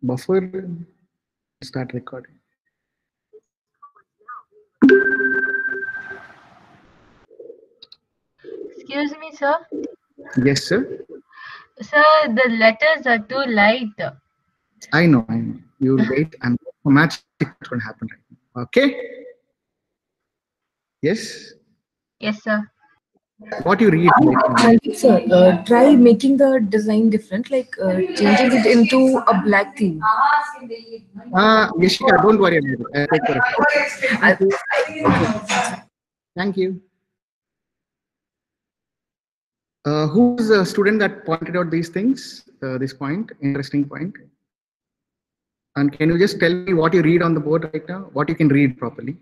Buffer, start recording. Excuse me, sir. Yes, sir. Sir, the letters are too light. I know, I know. You'll wait and magic what's going to happen right now. Okay? Yes? Yes, sir. What you read right now? Sir, try making the design different, like changing it into a black theme. Yashika, don't worry about it. I'll take care of it. I, Thank you. Thank you. Who is the student that pointed out these things? This point, interesting point. And can you just tell me what you read on the board right now? What you can read properly?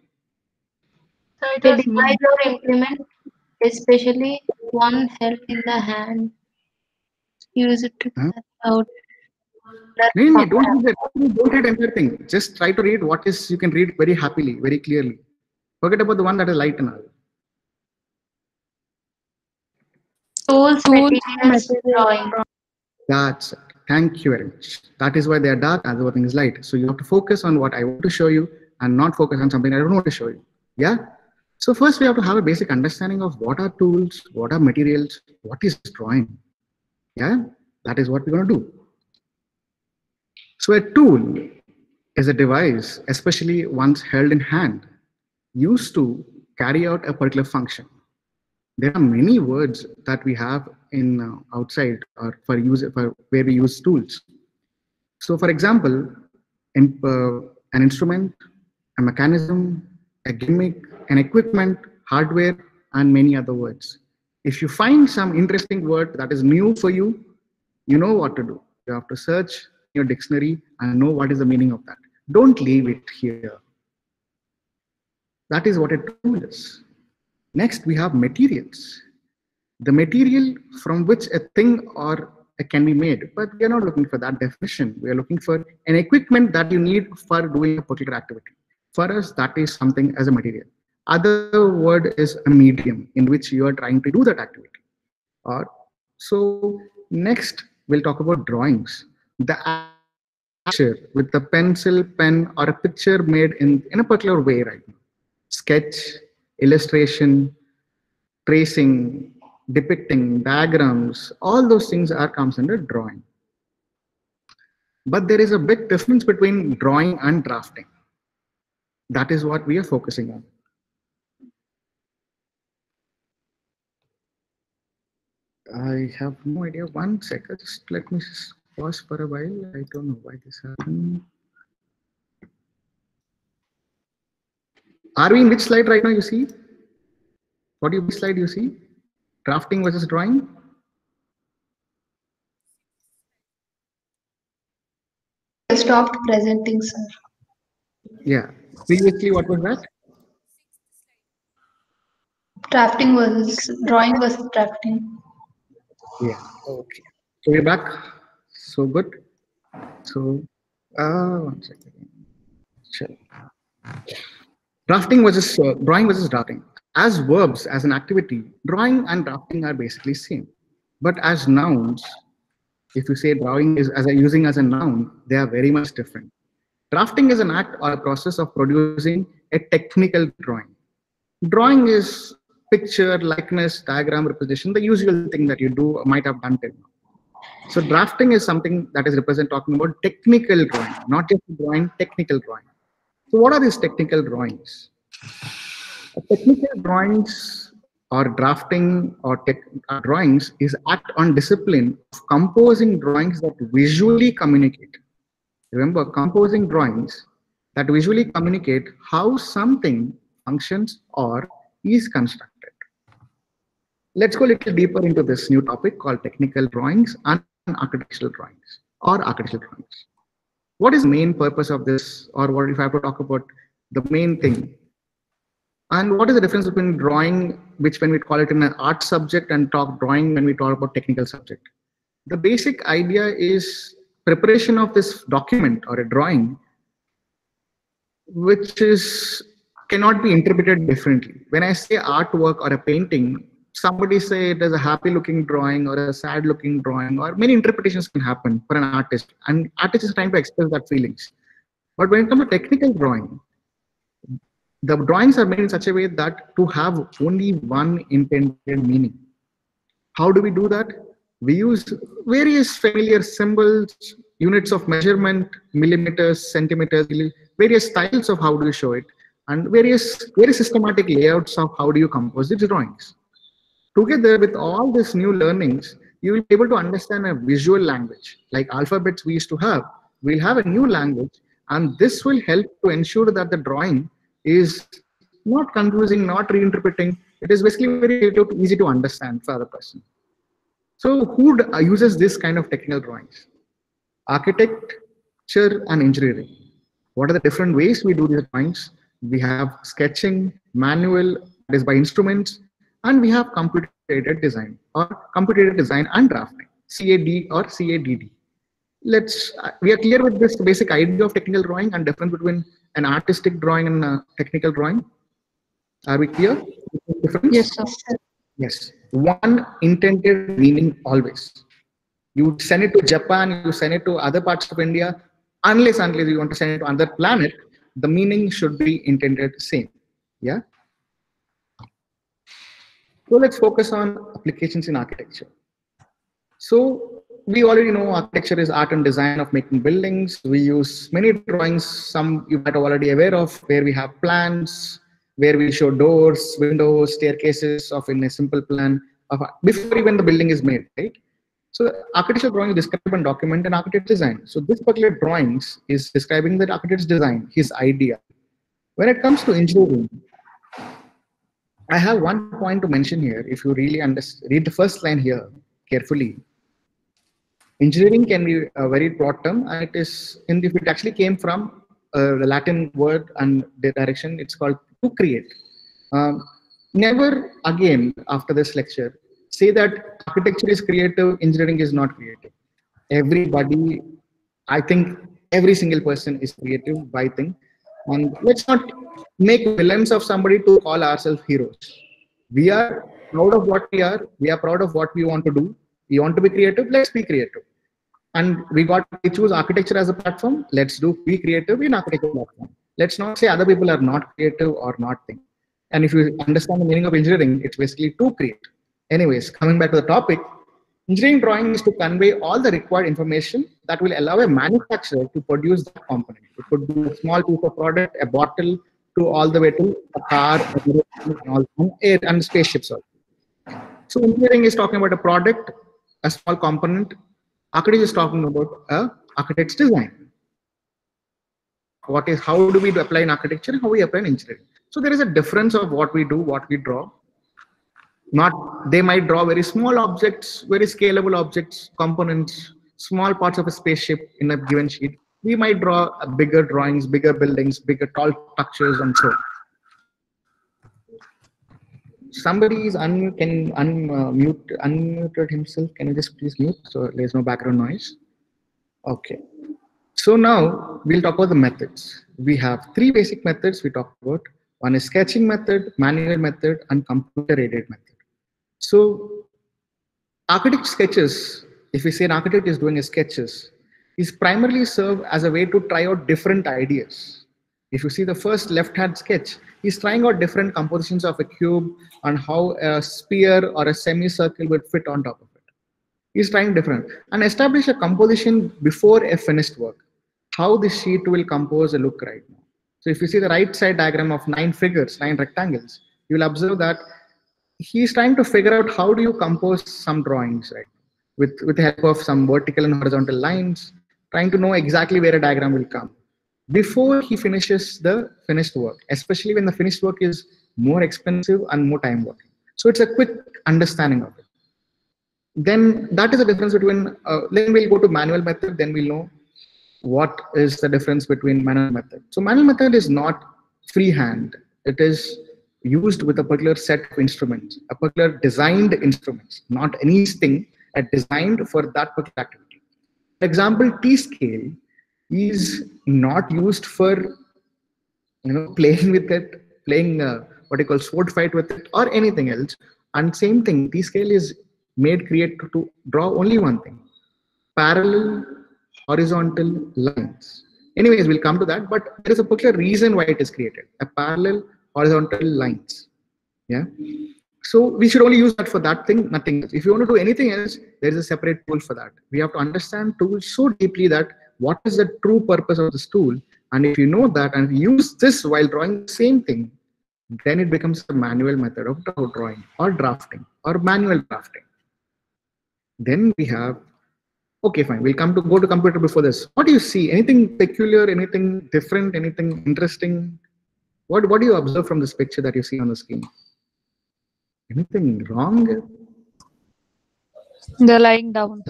So it The was me. device or implement, especially one held in the hand, used to Huh? carry out No, other don't functions. read that. Don't read entire thing. Just try to read what is you can read very happily, very clearly. Forget about the one that is light and all. Tools, Tools, materials, drawing. That's it. Thank you very much. That is why they are dark and the other thing is light. So you have to focus on what I want to show you and not focus on something I don't want to show you. Yeah. So first we have to have a basic understanding of what are tools, what are materials, what is drawing. Yeah. That is what we're going to do. So a tool is a device, especially once held in hand, used to carry out a particular function. There are many words that we have in outside or for use for where we use tools. So, for example, an instrument, a mechanism, a gimmick, an equipment, hardware, and many other words. If you find some interesting word that is new for you, you know what to do. You have to search your dictionary and know what is the meaning of that. Don't leave it here. That is what a tool is. Next, we have materials. The material from which a thing or can be made, but we are not looking for that definition. We are looking for an equipment that you need for doing a particular activity. For us, that is something as a material. Other word is a medium in which you are trying to do that activity. Or so next we'll talk about drawings. The picture with a pencil, pen, or a picture made in a particular way, right? Sketch, illustration, tracing, depicting, diagrams, all those things are comes under drawing. But there is a big difference between drawing and drafting. That is what we are focusing on. I have no idea. 1 second, just let me pause for a while. I don't know why this happened. Are we in which slide right now? You see? What do you which slide you see? Drafting versus drawing? Stopped presenting, sir. Yeah. Previously, what was that? Drafting was drawing was drafting. Yeah. Okay. So we're back. So good. So, 1 second. Chill. Drafting versus drawing versus drafting. As verbs, as an activity, drawing and drafting are basically same. But as nouns, if you say drawing is as a using as a noun, they are very much different. Drafting is an act or a process of producing a technical drawing. Drawing is picture, likeness, diagram, representation, the usual thing that you do might have done till now. So drafting is something that is represent talking about technical drawing, not just drawing, technical drawing. So what are these technical drawings? Technical drawings or drafting or drawings is act on discipline of composing drawings that visually communicate. Remember, composing drawings that visually communicate how something functions or is constructed. Let's go a little deeper into this new topic called technical drawings and architectural drawings or architectural drawings. What is the main purpose of this, or what if I have to talk about the main thing? And what is the difference between drawing, which when we call it in an art subject, and talk drawing when we talk about technical subject? The basic idea is preparation of this document or a drawing, which is cannot be interpreted differently. When I say artwork or a painting, somebody say it is a happy looking drawing or a sad looking drawing, or many interpretations can happen for an artist, and artist is trying to express that feelings. But when it comes to technical drawing, the drawings are made in such a way that to have only one intended meaning. How do we do that? We use various familiar symbols, units of measurement, millimeters, centimeters, various styles of how do you show it, and various very systematic layouts of how do you compose these drawings. Together with all these new learnings, you will be able to understand a visual language. Like alphabets we used to have, we'll have a new language, and this will help to ensure that the drawing is not confusing, not reinterpreting. It is basically very easy to understand for the person. So who uses this kind of technical drawings? Architecture and engineering. What are the different ways we do these drawings? We have sketching, manual, that is by instruments, and we have computer-aided design or computer-aided design and drafting, CAD or CADD. We are clear with this basic idea of technical drawing and difference between an artistic drawing and a technical drawing. Are we clear? Difference? Yes, sir. Yes. One intended meaning always. You send it to Japan, you send it to other parts of India, unless you want to send it to another planet, the meaning should be intended same. Yeah. So let's focus on applications in architecture. So we already know architecture is art and design of making buildings. We use many drawings, some you might have already aware of, where we have plans, where we show doors, windows, staircases of in a simple plan of before even the building is made, right? So architectural drawing is describe and document an architect's design. So this particular drawings is describing the architect's design, his idea. When it comes to engineering, I have one point to mention here. If you really read the first line here carefully, engineering can be a very broad term, and if it actually came from the Latin word and the direction, it's called to create. Never again after this lecture say that architecture is creative, engineering is not creative. Everybody, I think every single person is creative by thing. And let's not make villains of somebody to call ourselves heroes. We are proud of what we are. We are proud of what we want to do. We want to be creative. Let's be creative. And we choose architecture as a platform. Let's be creative in architecture platform. Let's not say other people are not creative or not think. And if you understand the meaning of engineering, it's basically to create. Anyways, coming back to the topic, engineering drawing is to convey all the required information that will allow a manufacturer to produce that component. It could be a small piece of product, a bottle, to all the way to a car, and spaceships also. So engineering is talking about a product, a small component. Architecture is talking about a architect's design. How do we apply in architecture and how we apply in engineering? So there is a difference of what we do, what we draw. They might draw very small objects, very scalable objects, components, small parts of a spaceship in a given sheet. We might draw bigger drawings, bigger buildings, bigger tall structures, and so on. Somebody is unmuted himself. Can you just please mute so there's no background noise? Okay. So now we'll talk about the methods. We have three basic methods we talked about. One is sketching method, manual method, and computer-aided method. So architect sketches, if we say an architect is doing a sketches, is primarily serve as a way to try out different ideas. If you see the first left-hand sketch, he's trying out different compositions of a cube and how a sphere or a semicircle would fit on top of it. He's trying different and establish a composition before a finished work. How this sheet will compose a look right now. So if you see the right side diagram of 9 figures, 9 rectangles, you will observe that he's trying to figure out how do you compose some drawings, right? With the help of some vertical and horizontal lines, trying to know exactly where a diagram will come before he finishes the finished work, especially when the finished work is more expensive and more time working. So it's a quick understanding of it. Then that is the difference between, then we'll go to manual method, then we'll know what is the difference between manual method. So manual method is not freehand. It is used with a particular set of instruments, a particular designed instruments, not anything, designed for that particular activity. For example, T-scale is not used for playing with it, playing what you call sword fight with it or anything else, And same thing, T-scale is created to draw only one thing, parallel horizontal lines. Anyways, we'll come to that, but there is a particular reason why it is created, a parallel horizontal lines. Yeah. So we should only use that for that thing, nothing else. If you want to do anything else, there is a separate tool for that. We have to understand tools so deeply that what is the true purpose of this tool. And if you know that and use this while drawing the same thing, then it becomes a manual method of drawing or drafting or manual drafting. Then we have, okay, fine. We'll go to computer before this. What do you see? Anything peculiar, anything different, anything interesting? What do you observe from this picture that you see on the screen? Anything wrong? They're lying down.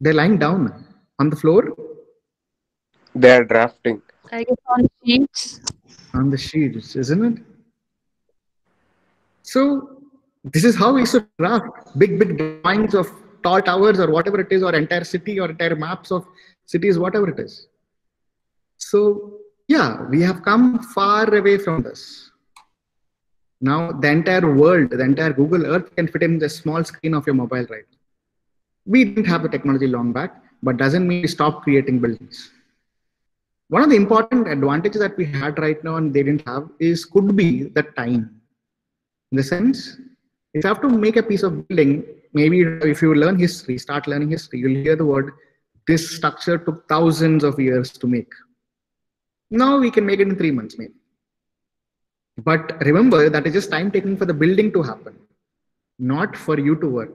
They're lying down on the floor? They are drafting. I guess on sheets. On the sheets, isn't it? So this is how we should draft big drawings of tall towers or whatever it is, or entire city or entire maps of cities, whatever it is. So yeah, we have come far away from this. Now the entire world, the entire Google Earth can fit in the small screen of your mobile right now. We didn't have the technology long back, but doesn't mean we stop creating buildings. One of the important advantages that we had right now and they didn't have could be the time. In the sense, if you have to make a piece of building, maybe if you learn history, start learning history, you'll hear the word, this structure took thousands of years to make. Now we can make it in 3 months maybe. But remember that is just time taking for the building to happen, not for you to work.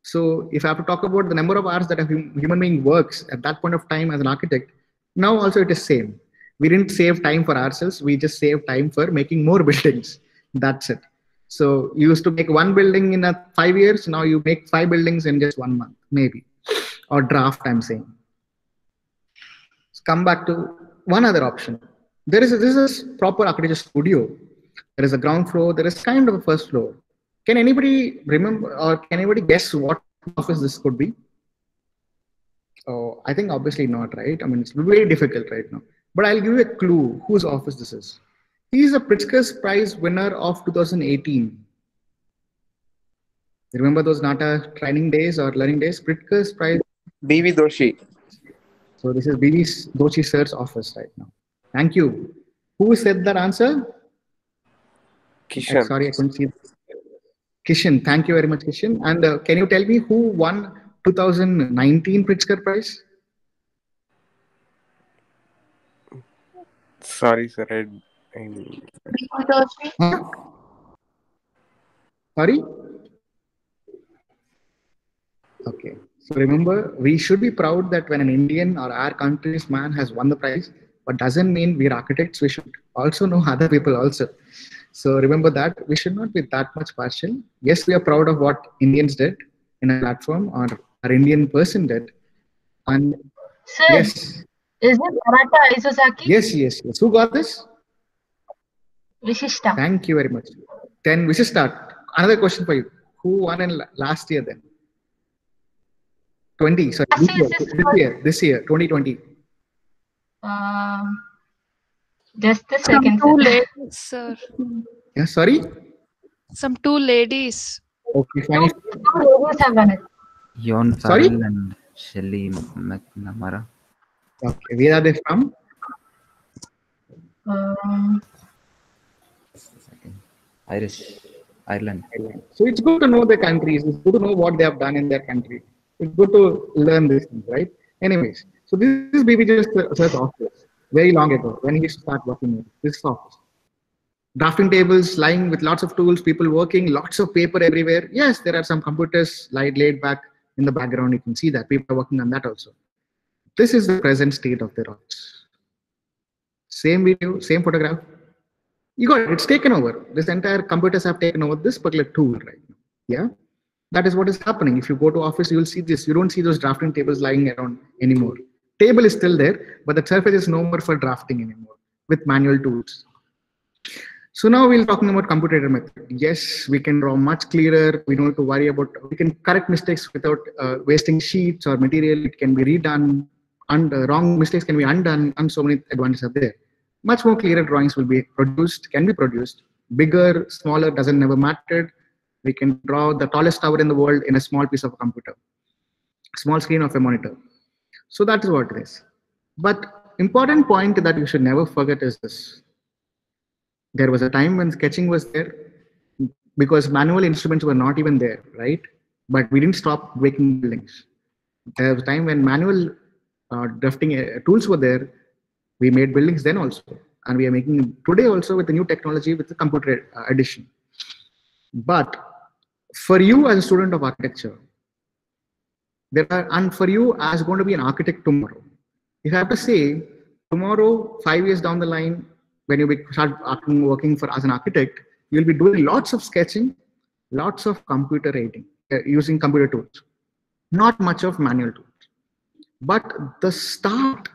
So if I have to talk about the number of hours that a human being works at that point of time as an architect, now also it is same. We didn't save time for ourselves, we just saved time for making more buildings. That's it. So you used to make one building in 5 years, now you make 5 buildings in just 1 month, maybe. Or draft, I'm saying. Let's come back to one other option. This is proper architecture studio. There is a ground floor, there is kind of a first floor. Can anybody remember or can anybody guess what office this could be? Oh, I think obviously not, right? I mean, it's very difficult right now. But I'll give you a clue whose office this is. He is a Pritzker's Prize winner of 2018. You remember those NATA training days or learning days? Pritzker's Prize. B.V. Doshi. So this is B.V. Doshi sir's office right now. Thank you. Who said that answer? Kishan. Sorry, I couldn't see. Kishan. Thank you very much, Kishan. And can you tell me who won 2019 Pritzker Prize? Sorry, sir. Huh? Sorry? Okay. So remember, we should be proud that when an Indian or our country's man has won the prize, but doesn't mean we're architects. We should also know other people also. So remember that we should not be that much partial. Yes, we are proud of what Indians did in a platform or our Indian person did. And Sir, yes, is it Arata Isozaki? yes. Who got this? Vishishta. Thank you very much. Then we should start. Another question for you. Who won in last year then? 20, sorry, this year, 2020. Just a Some second. two Sir. ladies, sir. Yeah, sorry? Some two ladies. Okay, fine. Two ladies have won it. Yon Sorry? Farrell and Shelly McNamara. Okay, where are they from? Ireland. So it's good to know the countries. It's good to know what they have done in their country. It's good to learn these things, right? Anyways, so this is BBJ's research office very long ago when he used to start working with this office. Drafting tables lying with lots of tools, people working, lots of paper everywhere. Yes, there are some computers laid back in the background. You can see that people are working on that also. This is the present state of the rods. Same video, same photograph. You got it. It's taken over. This entire computers have taken over this particular tool right now. Yeah, that is what is happening. If you go to office, you will see this. You don't see those drafting tables lying around anymore. Table is still there, but the surface is no more for drafting anymore with manual tools. So now we're talking about computer method. Yes, we can draw much clearer. We don't have to worry about, we can correct mistakes without wasting sheets or material. It can be redone, and wrong mistakes can be undone, and so many advantages are there. Much more clearer drawings will be produced, can be produced. Bigger, smaller, doesn't never matter. We can draw the tallest tower in the world in a small piece of a computer, small screen of a monitor. So that is what it is. But important point that we should never forget is this. There was a time when sketching was there because manual instruments were not even there, right? But we didn't stop making buildings. There was a time when manual drafting tools were there. We made buildings then also. And we are making today also with the new technology with the computer addition. But for you as a student of architecture, and for you as going to be an architect tomorrow, if I have to say, tomorrow, 5 years down the line, when you start working as an architect, you'll be doing lots of sketching, lots of computer aiding, using computer tools, not much of manual tools. But the start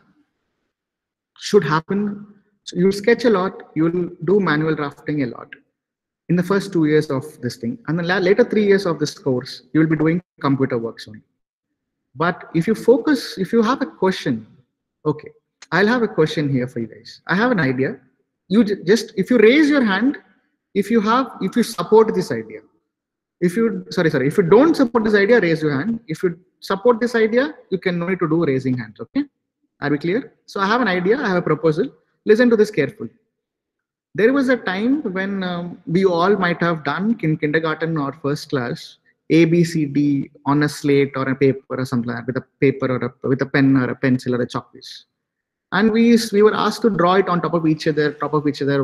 should happen. So you'll sketch a lot, you'll do manual drafting a lot in the first 2 years of this thing. And the later 3 years of this course, you'll be doing computer works only. But if you focus, if you have a question, okay, I'll have a question here for you guys. I have an idea. You just, if you raise your hand, if you support this idea. If you don't support this idea, raise your hand. If you support this idea, you can no need to do raising hands, okay? Are we clear? So I have an idea, I have a proposal. Listen to this carefully. There was a time when we all might have done in kindergarten or first class, A, B, C, D on a slate or a paper or something like that, with a paper or with a pen or a pencil or a chalk piece. And we were asked to draw it on top of each other,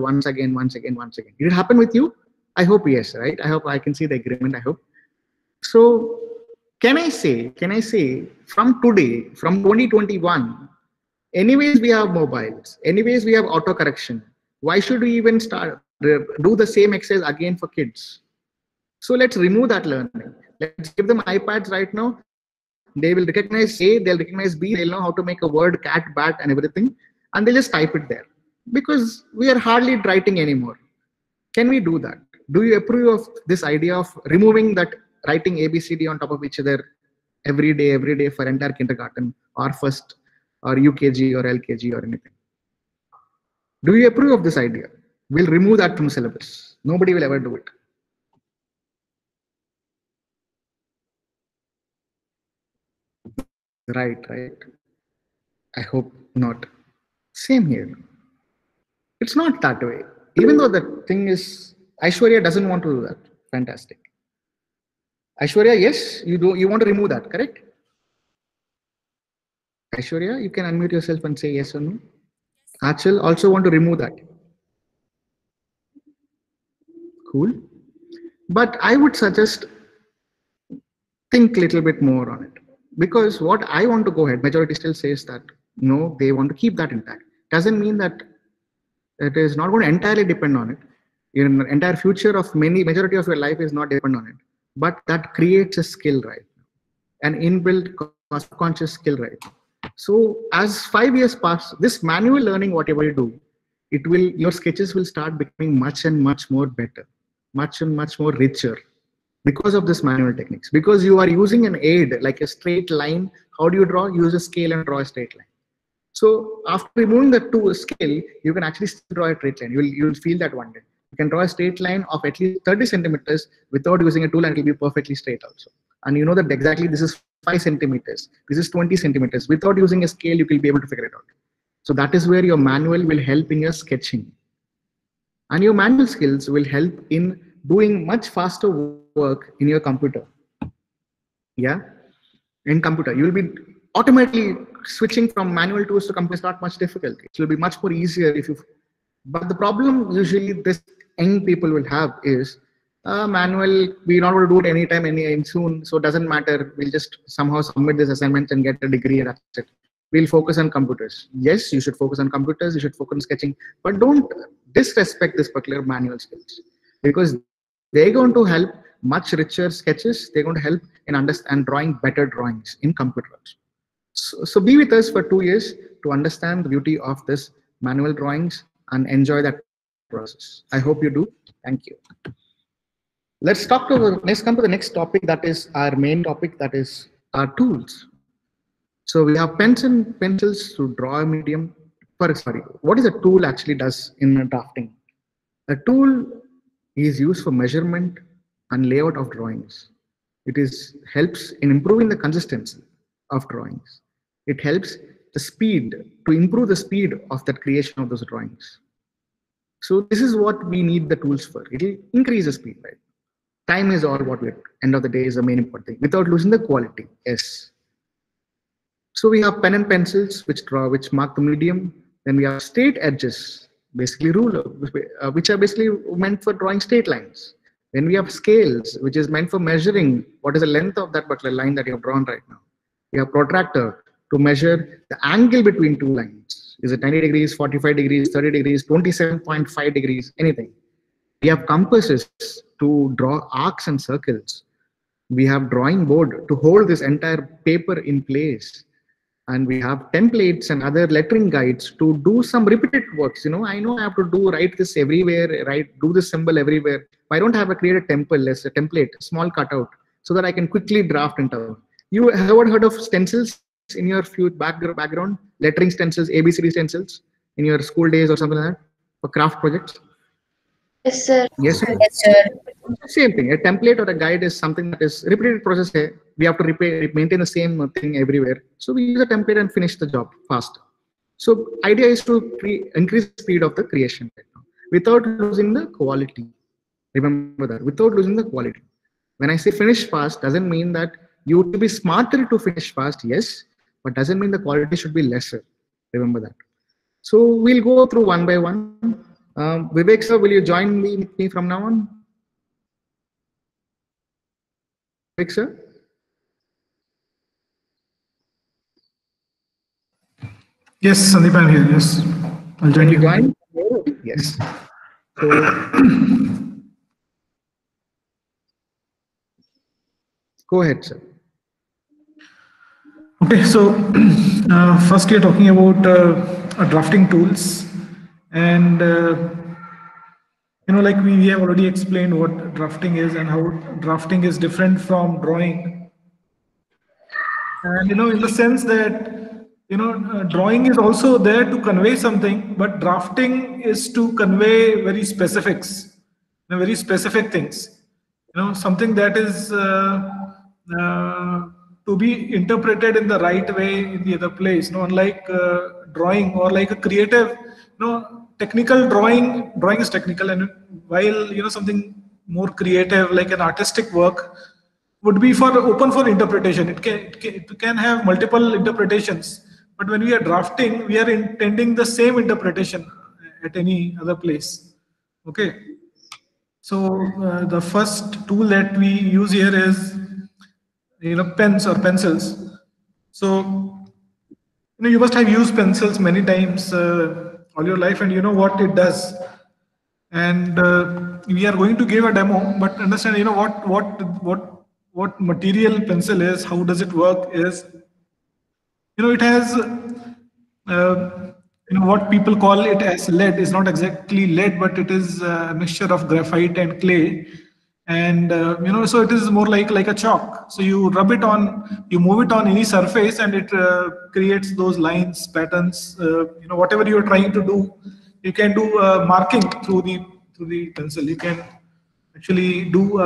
once again. Did it happen with you? I hope yes, right? I hope I can see the agreement, I hope. So can I say from today, from 2021, anyways we have mobiles, anyways we have auto correction. Why should we even do the same exercise again for kids? So let's remove that learning. Let's give them iPads right now. They will recognize A, they'll recognize B, they'll know how to make a word, cat, bat, and everything. And they'll just type it there. Because we are hardly writing anymore. Can we do that? Do you approve of this idea of removing that writing ABCD on top of each other every day for entire kindergarten or first or UKG or LKG or anything? Do you approve of this idea? We'll remove that from syllabus. Nobody will ever do it. Right. I hope not. Same here. It's not that way. Even though the thing is, Aishwarya doesn't want to do that. Fantastic. Aishwarya, yes, you want to remove that, correct? Aishwarya, you can unmute yourself and say yes or no. Achal also want to remove that. Cool. But I would suggest think a little bit more on it. Because what I want to go ahead, majority still says that no, they want to keep that intact. Doesn't mean that it is not going to entirely depend on it. Your entire future of majority of your life is not depend on it. But that creates a skill, right? An inbuilt conscious skill, right? So as 5 years pass, this manual learning, whatever you do, your sketches will start becoming much and much more better, much and much more richer. Because of this manual techniques, because you are using an aid like a straight line. How do you draw? Use a scale and draw a straight line. So after removing the scale, you can actually still draw a straight line. You'll feel that one day. You can draw a straight line of at least 30 centimeters without using a tool, and it will be perfectly straight also. And you know that exactly this is 5 centimeters, this is 20 centimeters. Without using a scale, you will be able to figure it out. So that is where your manual will help in your sketching. And your manual skills will help in doing much faster work in your computer. Yeah, in computer you will be automatically switching from manual tools to computer. Is not much difficult. It will be much more easier if you. But the problem usually this young people will have is manual. We're not going to do it anytime soon, so it doesn't matter. We'll just somehow submit this assignment and get a degree, and that's it. We'll focus on computers. Yes, you should focus on computers. You should focus on sketching, but don't disrespect this particular manual skills, because they're going to help much richer sketches. They're going to help in understand drawing better drawings in computers. So be with us for 2 years to understand the beauty of this manual drawings and enjoy that process. I hope you do. Thank you. Let's come to the next topic, that is our main topic, that is our tools. So we have pens and pencils to draw a medium. What is a tool actually does in drafting? A tool is used for measurement, and layout of drawings. It helps in improving the consistency of drawings. It helps the speed to improve the speed of that creation of those drawings. So this is what we need the tools for. It will increase the speed, right? Time is all what we end of the day is the main important thing without losing the quality. Yes. So we have pen and pencils which mark the medium. Then we have straight edges, basically ruler, which are basically meant for drawing straight lines. Then we have scales, which is meant for measuring what is the length of that particular line that you have drawn right now. We have protractor to measure the angle between two lines. Is it 90 degrees, 45 degrees, 30 degrees, 27.5 degrees, anything. We have compasses to draw arcs and circles. We have drawing board to hold this entire paper in place. And we have templates and other lettering guides to do some repetitive works. I know I have to write this everywhere, do this symbol everywhere. Why don't I have create a template, a small cutout, so that I can quickly draft into. You ever heard of stencils in your background? Lettering stencils, ABCD stencils in your school days or something like that for craft projects? Yes, sir. Yes, sir. Yes, sir. Same thing. A template or a guide is something that is repeated process. We have to maintain the same thing everywhere. So we use a template and finish the job fast. So idea is to increase the speed of the creation without losing the quality. Remember that, without losing the quality. When I say finish fast, doesn't mean that you would be smarter to finish fast, yes, but doesn't mean the quality should be lesser. Remember that. So we'll go through one by one. Vivek sir, will you join me from now on? Vivek sir? Yes, Sandeep, I'm here. Yes, I'll join you. Join? Yes. So, go ahead, sir. Okay, so first we are talking about drafting tools, and like we have already explained what drafting is and how drafting is different from drawing, and in the sense that drawing is also there to convey something, but drafting is to convey very specifics, very specific things, something that is to be interpreted in the right way in the other place. Unlike drawing or like a creative, technical drawing is technical, and while something more creative like an artistic work would be open for interpretation. It can have multiple interpretations, but when we are drafting, we are intending the same interpretation at any other place. Okay, so the first tool that we use here is pens or pencils. So you must have used pencils many times all your life, and you know what it does. And we are going to give a demo, but understand what material pencil is, how does it work is, it has what people call it as lead. Is not exactly lead, but it is a mixture of graphite and clay. And so it is more like a chalk. So you rub it on, you move it on any surface, and it creates those lines, patterns. Whatever you are trying to do, you can do marking through the pencil. You can actually do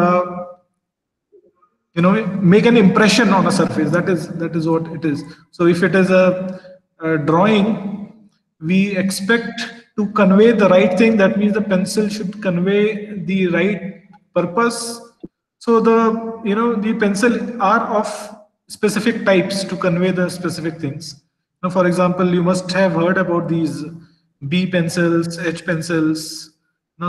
make an impression on a surface. That is what it is. So if it is a drawing, we expect to convey the right thing. That means the pencil should convey the right purpose. So the pencil are of specific types to convey the specific things. Now, for example, you must have heard about these B pencils, H pencils.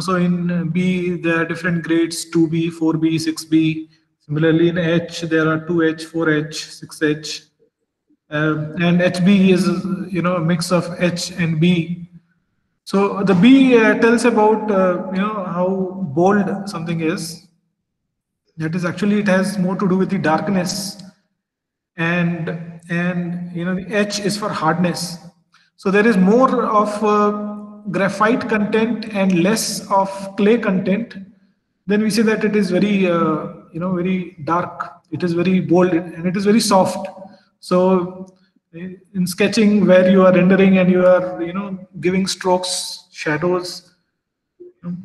So in B there are different grades: 2B, 4B, 6B. Similarly in H there are 2H, 4H, 6H, and HB is a mix of H and B. So the B tells about how bold something is. That is actually, it has more to do with the darkness, and the H is for hardness. So there is more of graphite content and less of clay content. Then we say that it is very very dark. It is very bold and it is very soft. So in sketching, where you are rendering and you are giving strokes, shadows,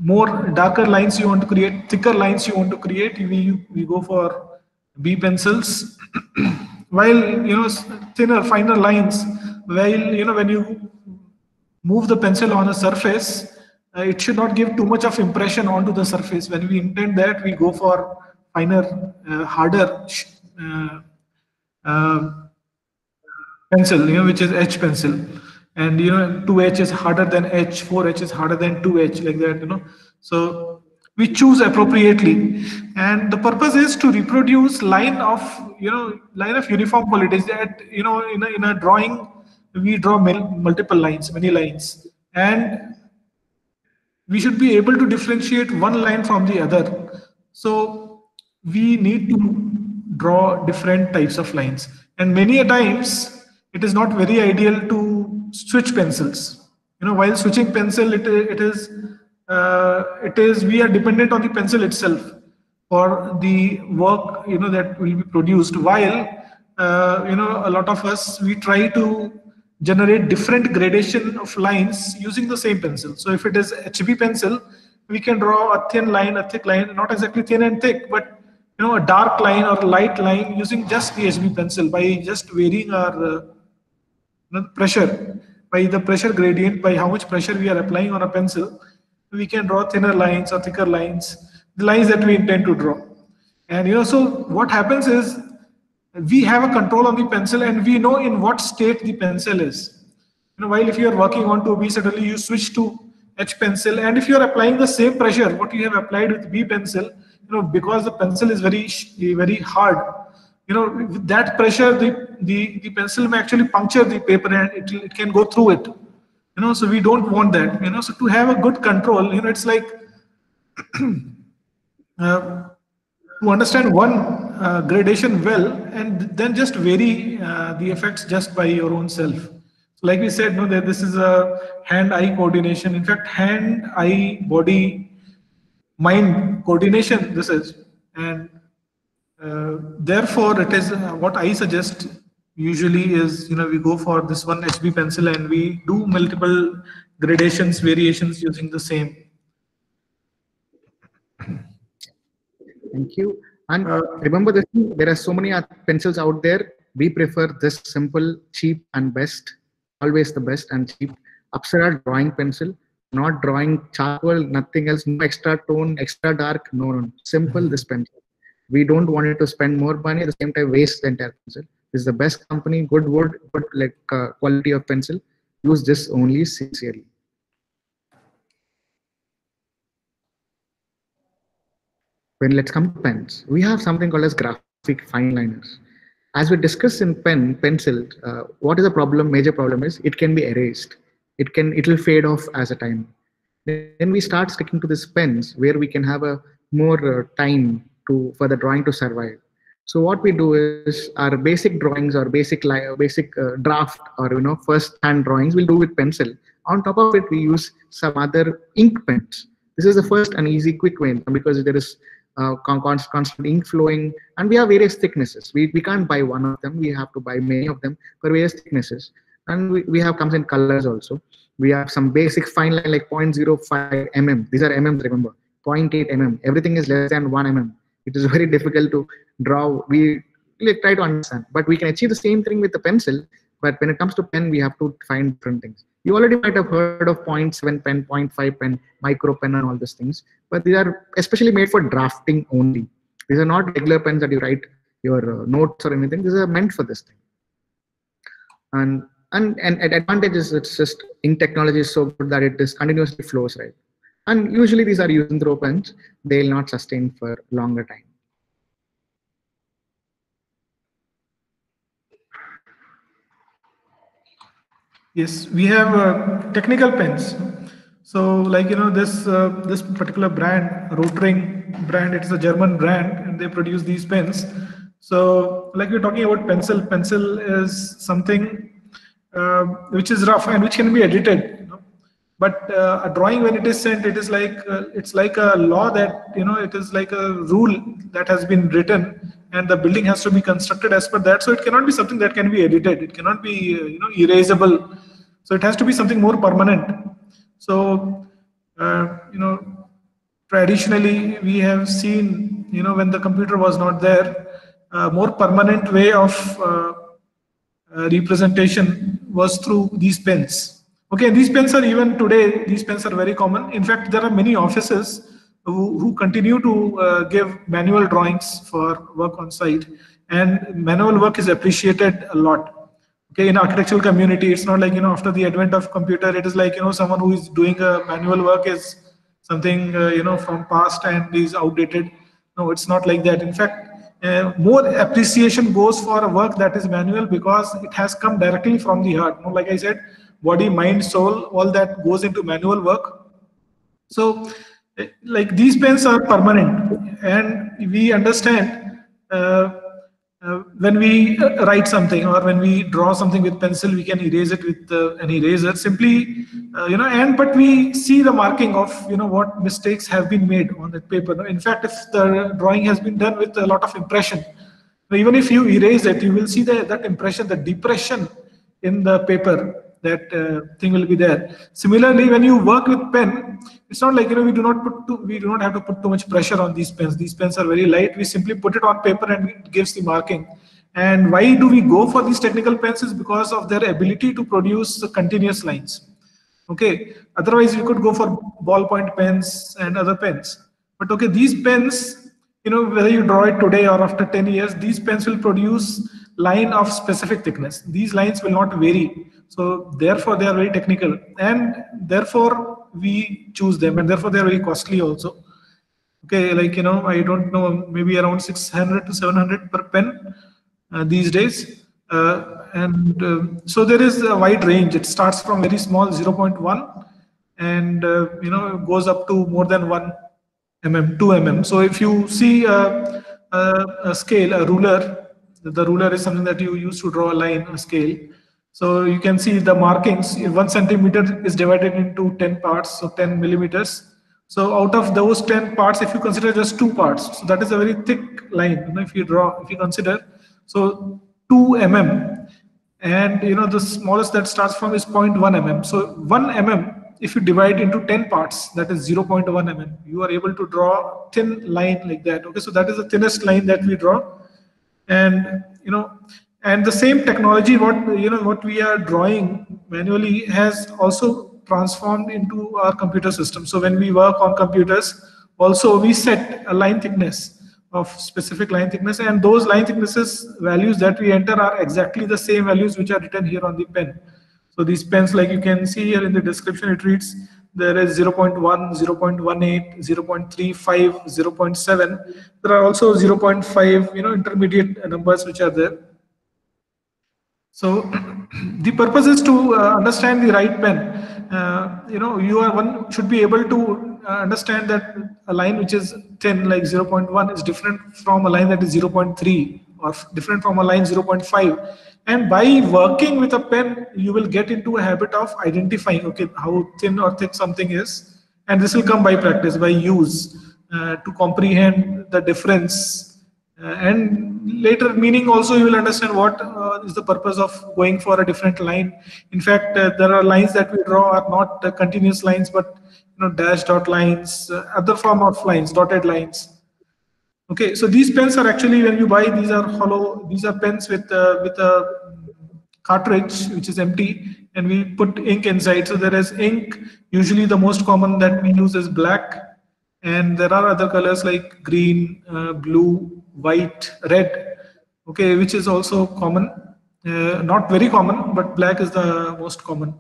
more darker lines you want to create, thicker lines you want to create, we go for B pencils. While thinner, finer lines, while when you move the pencil on a surface, it should not give too much of impression onto the surface. When we intend that, we go for finer, harder pencil, which is H pencil. And 2H is harder than H, 4H is harder than 2H, like that, So we choose appropriately, and the purpose is to reproduce line of uniform qualities. That in a drawing we draw multiple lines, many lines, and we should be able to differentiate one line from the other. So we need to draw different types of lines, and many a times it is not very ideal to switch pencils. While switching pencil, it is we are dependent on the pencil itself for the work that will be produced. While a lot of us, we try to generate different gradation of lines using the same pencil. So if it is HB pencil, we can draw a thin line, a thick line, not exactly thin and thick, but a dark line or a light line using just the HB pencil, by just varying our pressure, by the pressure gradient, by how much pressure we are applying on a pencil, we can draw thinner lines or thicker lines, the lines that we intend to draw. And so what happens is, we have a control on the pencil, and we know in what state the pencil is. While if you are working on to B, suddenly you switch to H pencil, and if you are applying the same pressure what you have applied with B pencil, because the pencil is very hard, with that pressure, the pencil may actually puncture the paper, and it can go through it. So we don't want that. So to have a good control, it's like to understand one gradation well, and then just vary the effects just by your own self. So like we said, that this is a hand-eye coordination. In fact, hand-eye, body, mind coordination this is, and therefore it is what I suggest usually is, we go for this one HB pencil, and we do multiple gradations, variations using the same. Thank you. And remember this, there are so many pencils out there. We prefer this simple, cheap and best, always the best and cheap Apsara drawing pencil, not drawing charcoal, nothing else, no extra tone, extra dark, no, simple, this pencil. We don't want it to spend more money, at the same time waste the entire pencil. This is the best company, good wood, good quality of pencil. Use this only sincerely. When let's come to pens, we have something called as graphic fine liners. As we discussed in pencil, what is the problem? Major problem is it can be erased. It will fade off as a time. Then we start sticking to these pens where we can have a more time for the drawing to survive. So what we do is our basic drawings or basic draft or first hand drawings we'll do with pencil. On top of it, we use some other ink pens. This is the first and easy quick way because there is constant ink flowing, and we have various thicknesses. We can't buy one of them. We have to buy many of them for various thicknesses, and we have comes in colors also. We have some basic fine line like 0.05 mm. These are mm, remember, 0.8 mm. Everything is less than 1 mm. It is very difficult to draw. We try to understand, but we can achieve the same thing with the pencil. But when it comes to pen, we have to find different things. You already might have heard of 0.7 pen, 0.5 pen, micro pen and all these things, but these are especially made for drafting only. These are not regular pens that you write your notes or anything. These are meant for this thing. And advantage is it's just ink technology is so good that it is continuously flows, right? And usually these are used through pens. They will not sustain for longer time. Yes, we have technical pens. So, like this particular brand, Rotring brand, it's a German brand, and they produce these pens. So, like we're talking about pencil. Pencil is something which is rough and which can be edited. But a drawing, when it is sent, it is like it's like a law that it is like a rule that has been written, and the building has to be constructed as per that. So it cannot be something that can be edited. It cannot be erasable. So it has to be something more permanent. So you know, traditionally we have seen, you know, when the computer was not there, a more permanent way of representation was through these pens. Okay, these pens are even today, these pens are very common. In fact, there are many offices who continue to give manual drawings for work on site, and manual work is appreciated a lot. Okay, in architectural community, it's not like, you know, after the advent of computer, it is like, you know, someone who is doing a manual work is something, you know, from past and is outdated. No, it's not like that. In fact, more appreciation goes for a work that is manual because it has come directly from the heart. You know, like I said, body, mind, soul, all that goes into manual work. So, like, these pens are permanent, and we understand when we write something or when we draw something with pencil, we can erase it with an eraser simply, you know, but we see the marking of, you know, what mistakes have been made on that paper. In fact, if the drawing has been done with a lot of impression, even if you erase it, you will see that impression, the depression in the paper, that thing will be there. Similarly, when you work with pen, it's not like, you know, we do not have to put too much pressure on these pens. These pens are very light. We simply put it on paper and it gives the marking. And why do we go for these technical pens is because of their ability to produce continuous lines. Okay, otherwise we could go for ballpoint pens and other pens. But okay, these pens, you know, whether you draw it today or after 10 years, these pens will produce line of specific thickness. These lines will not vary. So therefore they are very technical, and therefore we choose them, and therefore they are very costly also. Okay, like, you know, I don't know, maybe around 600 to 700 per pen these days. So there is a wide range. It starts from very small 0.1 and you know, goes up to more than 1 mm, 2 mm. So if you see a scale, a ruler, the ruler is something that you use to draw a line, a scale. So you can see the markings. 1 centimeter is divided into 10 parts, so 10 millimeters. So out of those 10 parts, if you consider just 2 parts, so that is a very thick line. You know, if you consider, so 2 mm, and you know, the smallest that starts from is 0.1 mm. So 1 mm, if you divide into 10 parts, that is 0.1 mm. You are able to draw a thin line like that. Okay, so that is the thinnest line that we draw, and you know. And the same technology, what we are drawing manually has also transformed into our computer system. So when we work on computers, also we set a line thickness of specific line thickness, and those line thicknesses values that we enter are exactly the same values which are written here on the pen. So these pens, like you can see here in the description, it reads there is 0.1, 0.18, 0.35, 0.7. There are also 0.5, you know, intermediate numbers which are there. So the purpose is to understand the right pen. You know, one should be able to understand that a line which is thin, like 0.1, is different from a line that is 0.3 or different from a line 0.5. And by working with a pen, you will get into a habit of identifying, okay, how thin or thick something is. And this will come by practice, by use, to comprehend the difference. And later meaning also, you will understand what is the purpose of going for a different line. In fact, there are lines that we draw are not continuous lines, but you know, dash dot lines, other form of lines, dotted lines. Okay, so these pens are actually, when you buy, these are hollow. These are pens with a cartridge which is empty, and we put ink inside. So there is ink. Usually the most common that we use is black, and there are other colors like green, blue, white, red, okay, which is also common. Not very common, but black is the most common.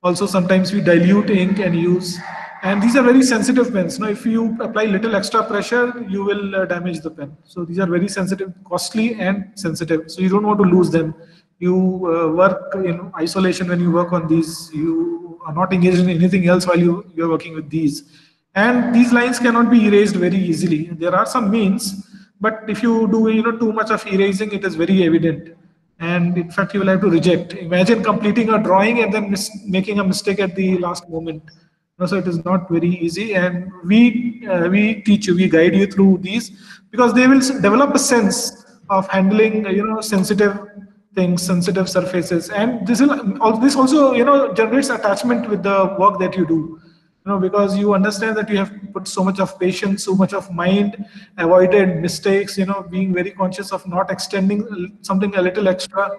Also, sometimes we dilute ink and use, and these are very sensitive pens. Now, if you apply little extra pressure, you will damage the pen. So these are very sensitive, costly and sensitive. So you don't want to lose them. You work in isolation when you work on these. You are not engaged in anything else while you're working with these. And these lines cannot be erased very easily. There are some means, but if you do too much of erasing, it is very evident. And in fact, you will have to reject. Imagine completing a drawing and then making a mistake at the last moment. So it is not very easy. And we teach you, we guide you through these, because they will develop a sense of handling, sensitive things, sensitive surfaces. And this also, generates attachment with the work that you do. because you understand that you have put so much of patience, so much of mind, avoided mistakes, being very conscious of not extending something a little extra.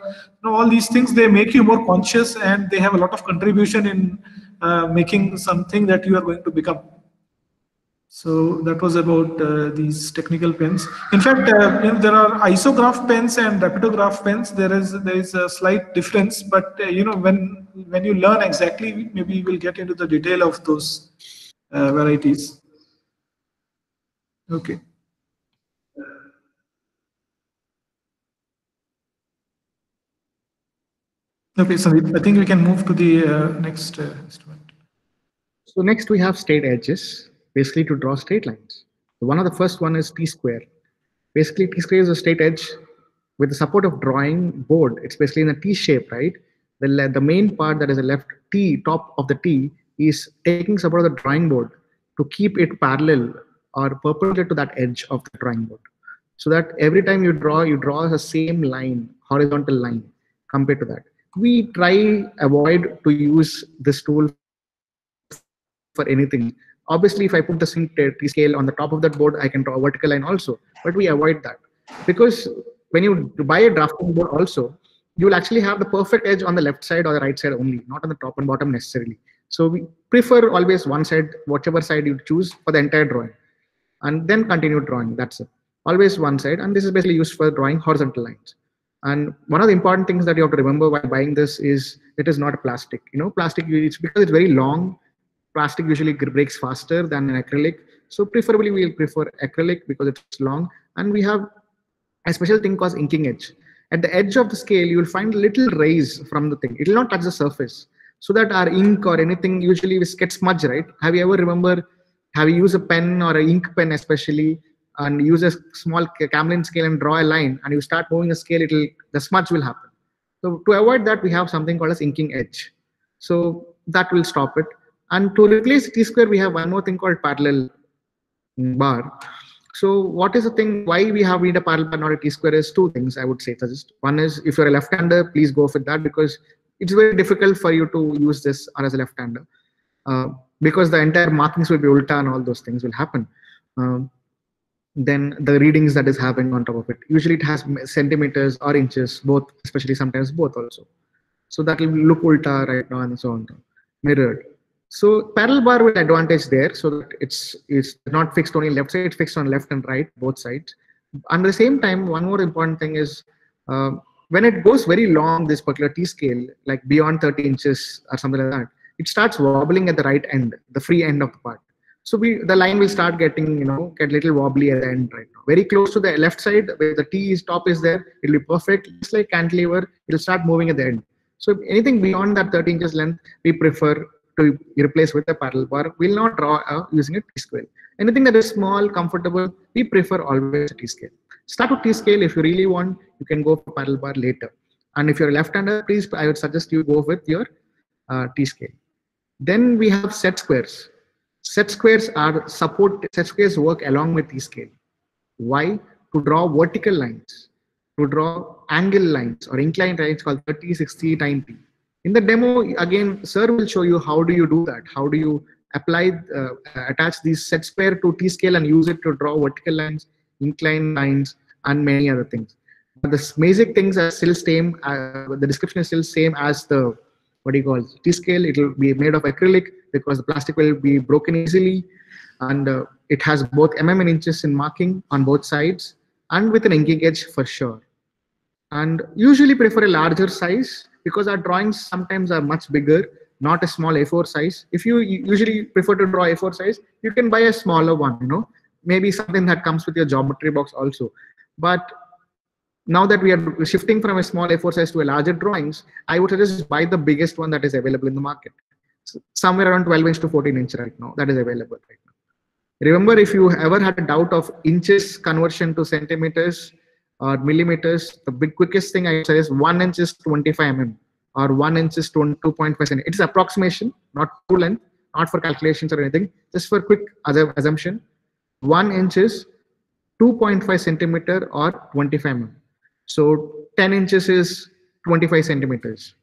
All these things, they make you more conscious, and they have a lot of contribution in making something that you are going to become. So that was about these technical pens. In fact, there are isograph pens and rapidograph pens. There is a slight difference, but when you learn exactly, maybe you will get into the detail of those varieties. Okay. Okay, so I think we can move to the next instrument. So next we have straight edges, basically to draw straight lines. So one of the first one is T-square. Basically, T-square is a straight edge with the support of drawing board. It's basically in a T shape, right? The main part that is the left T, top of the T, is taking support of the drawing board to keep it parallel or perpendicular to that edge of the drawing board. So that every time you draw the same line, horizontal line, compared to that. We avoid to use this tool for anything. Obviously, if I put the sync T-scale on the top of that board, I can draw a vertical line also, but we avoid that. Because when you buy a drafting board also, you will actually have the perfect edge on the left side or the right side only, not on the top and bottom necessarily. So we prefer always one side, whichever side you choose for the entire drawing, and then continue drawing, that's it. Always one side, and this is basically used for drawing horizontal lines. And one of the important things that you have to remember while buying this is it is not a plastic. Plastic, it's because it's very long. Plastic usually breaks faster than an acrylic. So preferably we'll prefer acrylic because it's long. And we have a special thing called inking edge. At the edge of the scale, you will find a little raise from the thing. It will not touch the surface. So that our ink or anything usually gets smudged, right? Have you ever used a pen or an ink pen especially, and use a small Camlin scale and draw a line, and you start moving the scale, the smudge will happen. So to avoid that, we have something called as inking edge. So that will stop it. And to replace T-square, we have one more thing called parallel bar. So what is the thing, why we need a parallel bar, not a T-square, is two things I would say. One is, if you're a left-hander, please go for that, because it's very difficult for you to use this as a left-hander, because the entire markings will be ulta and all those things will happen. Then the readings that is having on top of it, usually it has centimeters or inches, both, especially sometimes both also. So that will look ulta right now and so on, mirrored. So parallel bar will advantage there, so that it's not fixed only left side, it's fixed on left and right, both sides. And at the same time, one more important thing is when it goes very long, this particular T-scale, like beyond 30 inches or something like that, it starts wobbling at the right end, the free end of the part. So the line will start getting, get a little wobbly at the end right now. Very close to the left side, where the top is there, it'll be perfect. Just like cantilever, it'll start moving at the end. So anything beyond that 30 inches length, we prefer to replace with a parallel bar. We'll not draw using a T-scale. Anything that is small, comfortable, we prefer always a T-scale. Start with T-scale. If you really want, you can go for parallel bar later. And if you're a left-hander, please, I would suggest you go with your T-scale. Then we have set squares. Set squares work along with T-scale. Why? To draw vertical lines, to draw angle lines or inclined lines called 30, 60, 90. In the demo, again, sir will show you how do you do that. How do you attach these set square to T-scale and use it to draw vertical lines, inclined lines, and many other things. But the basic things are still same. The description is still same as the T-scale. It will be made of acrylic because the plastic will be broken easily, and it has both and inches in marking on both sides, and with an inking edge for sure. And usually prefer a larger size because our drawings sometimes are much bigger, not a small A4 size. If you usually prefer to draw A4 size, you can buy a smaller one, maybe something that comes with your geometry box also. But now that we are shifting from a small A4 size to a larger drawings, I would suggest buy the biggest one that is available in the market. So somewhere around 12 inch to 14 inch right now, that is available right now. Remember, if you ever had a doubt of inches conversion to centimeters or millimeters, the quickest thing I say is 1 inch is 25 mm or 1 inch is 2.5 cm. It's approximation, not true length, not for calculations or anything, just for quick assumption. 1 inch is 2.5 centimeter or 25 mm. So 10 inches is 25 centimeters,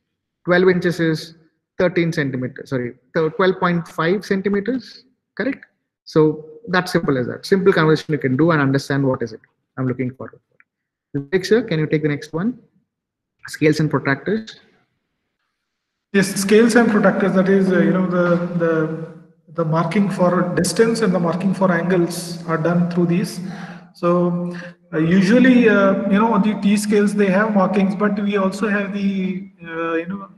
12 inches is 13 centimeters, sorry, 12.5 centimeters, correct? So that's simple as that. Simple conversion you can do and understand what is it. I'm looking forward for. Vivek sir, can you take the next one? Scales and protractors. Yes, scales and protractors. That is, the marking for distance and the marking for angles are done through these. So usually, on the T scales they have markings, but we also have the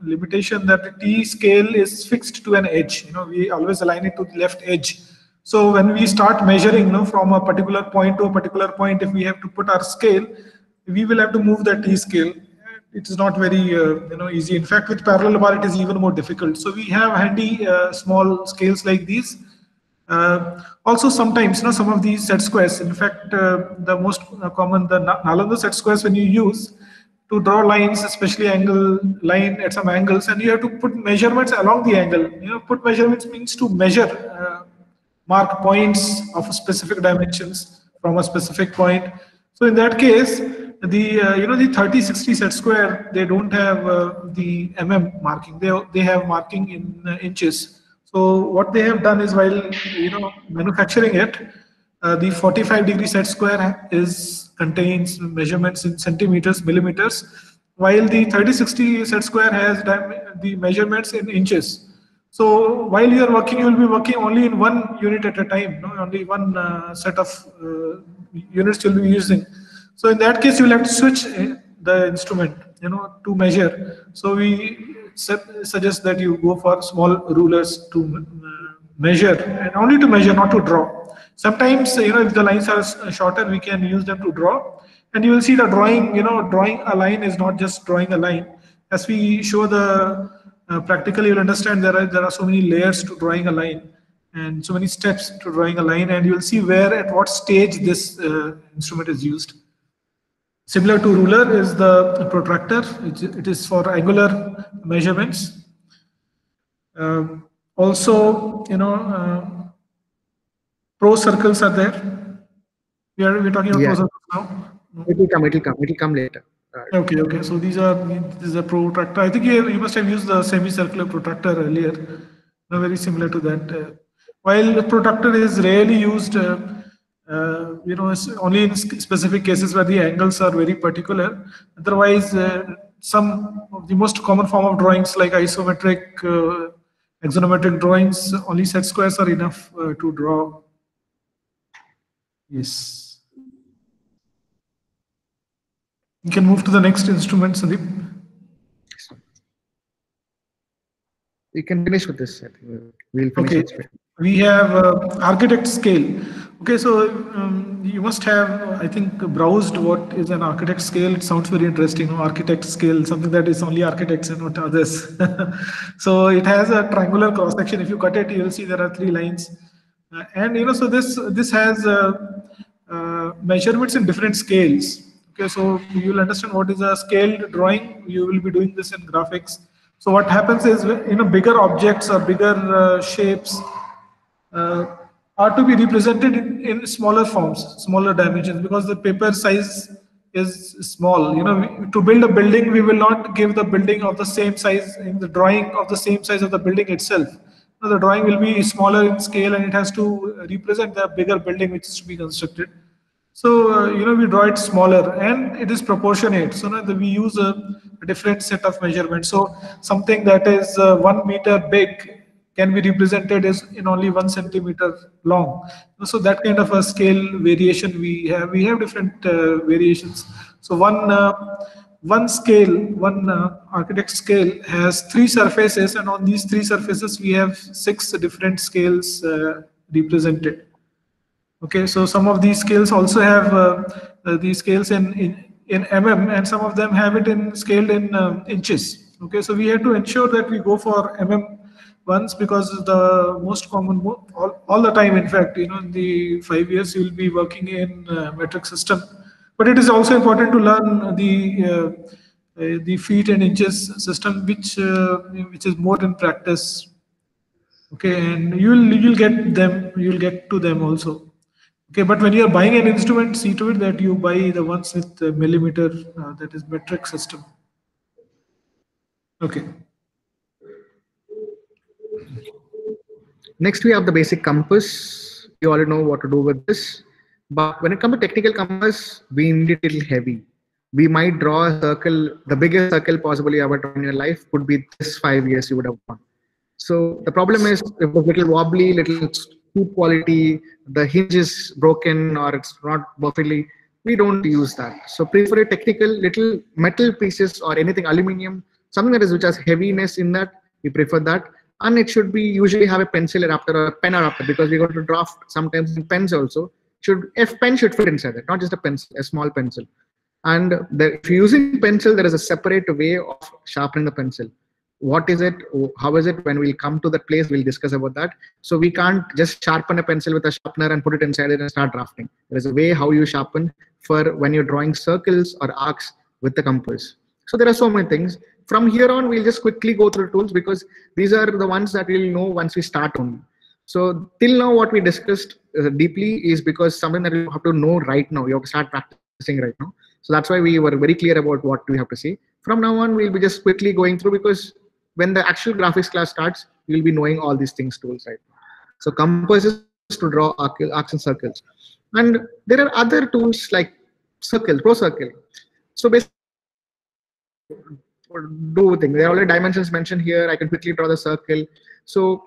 limitation that the T scale is fixed to an edge. We always align it to the left edge. So when we start measuring, from a particular point to a particular point, if we have to put our scale, we will have to move the T scale. It is not very easy. In fact, with parallel bar, it is even more difficult. So we have handy small scales like these. Also, sometimes some of these set squares. In fact, the most common, the Nalanda set squares, when you use to draw lines, especially angle line at some angles, and you have to put measurements along the angle. Put measurements means to measure, mark points of specific dimensions from a specific point. So in that case, the 30-60 set square, they don't have the marking. They have marking in inches. So what they have done is, while manufacturing it, the 45-degree set square contains measurements in centimeters, millimeters, while the 30-60 set square has the measurements in inches. So while you are working, you will be working only in one unit at a time. Only one set of units you'll be using. So in that case, you will have to switch the instrument, to measure. So we suggest that you go for small rulers to measure, and only to measure, not to draw. Sometimes, if the lines are shorter, we can use them to draw. And you will see the drawing, drawing a line is not just drawing a line. As we show the practically, you'll understand there are so many layers to drawing a line and so many steps to drawing a line, and you'll see at what stage this instrument is used. Similar to ruler is the protractor. It is for angular measurements. Also, pro circles are there. We're talking about pro circles now. No? It will come later. Okay. So this is a protractor. I think you must have used the semicircular protractor earlier. Very similar to that. While the protractor is rarely used, only in specific cases where the angles are very particular. Otherwise, some of the most common form of drawings like isometric, axonometric drawings, only set squares are enough to draw. Yes. You can move to the next instrument, Sandeep. You can finish with this. I think we'll finish. Okay. We have architect scale. Okay, so you must have, I think, browsed what is an architect scale. It sounds very interesting. Architect scale, something that is only architects and not others. So it has a triangular cross section. If you cut it, you will see there are 3 lines. So this has measurements in different scales. Okay, so you will understand what is a scaled drawing. You will be doing this in graphics. So what happens is, bigger objects or bigger shapes are to be represented in smaller forms, smaller dimensions, because the paper size is small. To build a building, we will not give the building of the same size in the drawing of the same size of the building itself. The drawing will be smaller in scale, and it has to represent the bigger building which is to be constructed. So, we draw it smaller, and it is proportionate. So we use a different set of measurements. So something that is 1 meter big can be represented as in only 1 centimeter long. So that kind of a scale variation we have. We have different variations. So one architect scale has 3 surfaces, and on these 3 surfaces we have 6 different scales represented. Okay, so some of these scales also have these scales in mm, and some of them have it scaled in inches. Okay, so we have to ensure that we go for mm ones, because the most common, all the time, in fact, in the 5 years you will be working in metric system. But it is also important to learn the feet and inches system, which is more in practice. Okay, and you'll get to them also. Okay, but when you are buying an instrument, see to it that you buy the ones with millimeter, that is metric system. Okay. Next, we have the basic compass. You already know what to do with this. But when it comes to technical compass, we need it a little heavy. We might draw a circle, the biggest circle possibly you ever drawn in your life could be this 5 years you would have drawn. So the problem is if it's a little wobbly, little poor quality, the hinge is broken or it's not perfectly, we don't use that. So prefer a technical little metal pieces or anything aluminum, something that is which has heaviness in that, we prefer that. And it should be usually have a pencil adapter or a pen adapter because we're going to draft sometimes in pens also. Pen should fit inside it, not just a pencil, a small pencil. And if you're using pencil, there is a separate way of sharpening the pencil. What is it? How is it? When we'll come to that place, we'll discuss about that. So we can't just sharpen a pencil with a sharpener and put it inside it and start drafting. There is a way how you sharpen for when you're drawing circles or arcs with the compass. So there are so many things. From here on, we'll just quickly go through tools because these are the ones that we'll know once we start only. So till now, what we discussed deeply is because something that you have to know right now. You have to start practicing right now. So that's why we were very clear about what we have to say. From now on, we'll be just quickly going through because when the actual graphics class starts, you'll be knowing all these things tools right now. So compass is to draw arcs and circles. And there are other tools like circle, pro circle. So basically, do things. There are already dimensions mentioned here. I can quickly draw the circle. So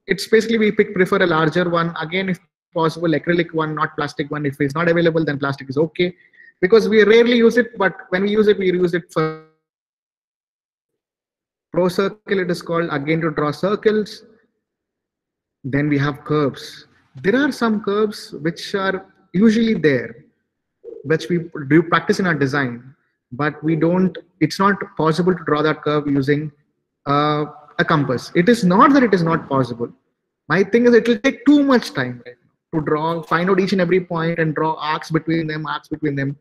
it's basically we prefer a larger one. Again, if possible, acrylic one, not plastic one. If it's not available, then plastic is okay. Because we rarely use it, but when we use it for pro circle, it is called, again, to draw circles. Then we have curves. There are some curves which are usually there, which we do practice in our design, but we don't, it's not possible to draw that curve using a compass. It is not that it is not possible. My thing is it will take too much time right now to draw, find out each and every point and draw arcs between them.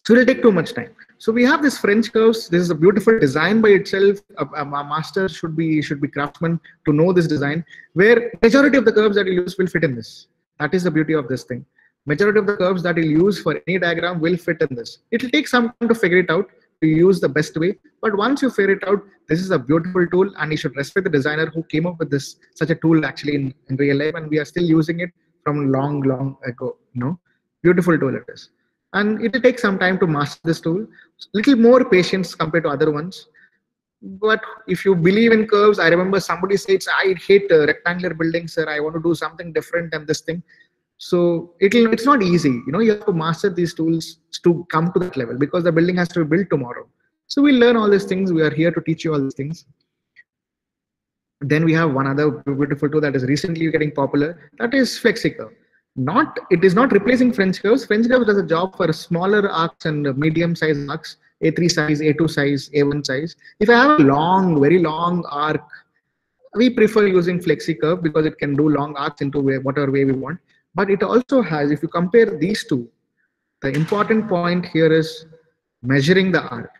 So it will take too much time. So we have this French curves. This is a beautiful design by itself. A master should be craftsman to know this design, where majority of the curves that you use will fit in this. That is the beauty of this thing. Majority of the curves that you'll use for any diagram will fit in this. It will take some time to figure it out, to use the best way. But once you figure it out, this is a beautiful tool, and you should respect the designer who came up with such a tool actually in real life, and we are still using it from long ago. Beautiful tool it is. And it will take some time to master this tool. Little more patience compared to other ones. But if you believe in curves, I remember somebody said, I hate rectangular buildings, sir. I want to do something different than this thing. So it's not easy. You have to master these tools to come to that level because the building has to be built tomorrow. So we learn all these things. We are here to teach you all these things. Then we have one other beautiful tool that is recently getting popular. That is FlexiCurve. It is not replacing French curves. French curves does a job for smaller arcs and medium-sized arcs, A3 size, A2 size, A1 size. If I have a very long arc, we prefer using FlexiCurve because it can do long arcs into whatever way we want. But it also has, if you compare these two, the important point here is measuring the arc.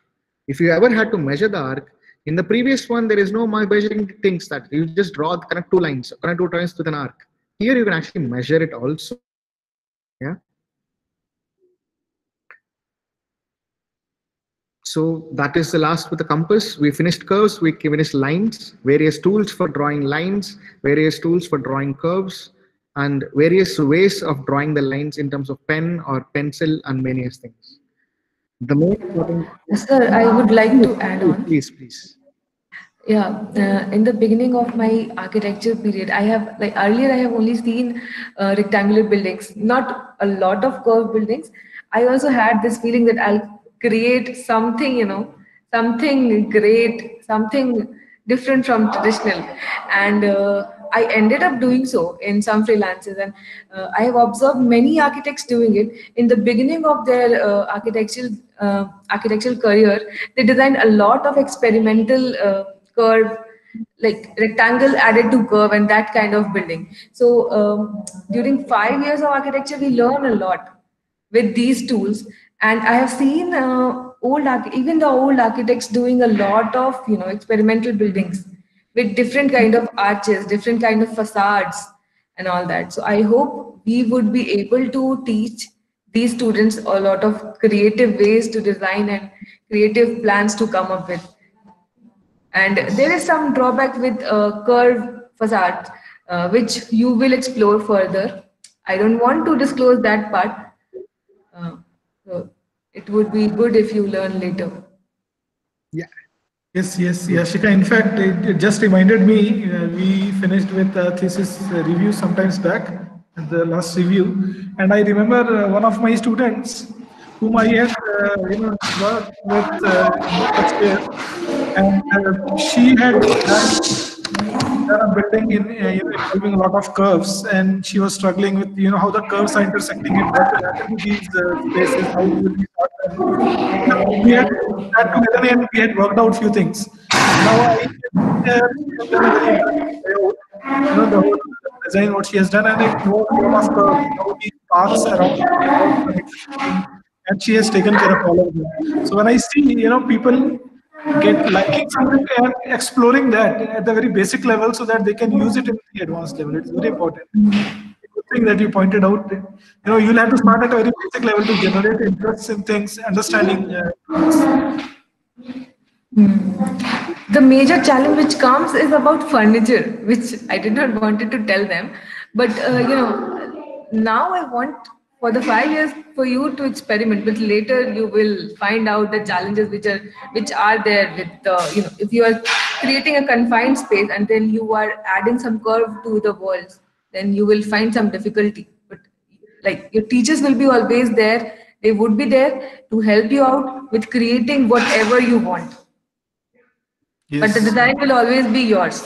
If you ever had to measure the arc, in the previous one, there is no measuring things that you just connect two lines with an arc. Here you can actually measure it also. Yeah. So that is the last with the compass. We finished curves, we finished lines, various tools for drawing lines, various tools for drawing curves, and various ways of drawing the lines in terms of pen or pencil and many things. The most important. Sir, I would like to add on. Please. Yeah, in the beginning of my architecture period, earlier I have only seen rectangular buildings, not a lot of curved buildings. I also had this feeling that I'll create something, something great, something different from traditional. And I ended up doing so in some freelances, and I have observed many architects doing it. In the beginning of their architectural career, they designed a lot of experimental curve, like rectangle added to curve and that kind of building. So during 5 years of architecture, we learn a lot with these tools. And I have seen even the old architects doing a lot of experimental buildings with different kind of arches, different kind of facades and all that. So I hope we would be able to teach these students a lot of creative ways to design and creative plans to come up with. And there is some drawback with curved facades. which you will explore further. I don't want to disclose that part. So it would be good if you learn later. Yeah. Yes, Yashika. In fact, it just reminded me, we finished with a thesis review sometimes back, the last review. And I remember one of my students whom I had worked with first year, and she had done a building involving a lot of curves, and she was struggling with how the curves are intersecting and what will happen to these spaces, how will we sort them. We had sat together and we had worked out few things. Now I have done a very interesting layout, the whole design what she has done, and I know a lot of curves, these paths around, and she has taken care of all of them. So when I see people get liking something and exploring that at the very basic level so that they can use it in the advanced level, it's very important. Good thing that you pointed out. You'll have to start at a very basic level to generate interest in things, understanding. The major challenge which comes is about furniture, which I did not wanted to tell them, but now I want for the 5 years for you to experiment, but later you will find out the challenges which are there with if you are creating a confined space and then you are adding some curve to the walls, then you will find some difficulty. But like your teachers will be always there, they would be there to help you out with creating whatever you want. Yes. But the design will always be yours.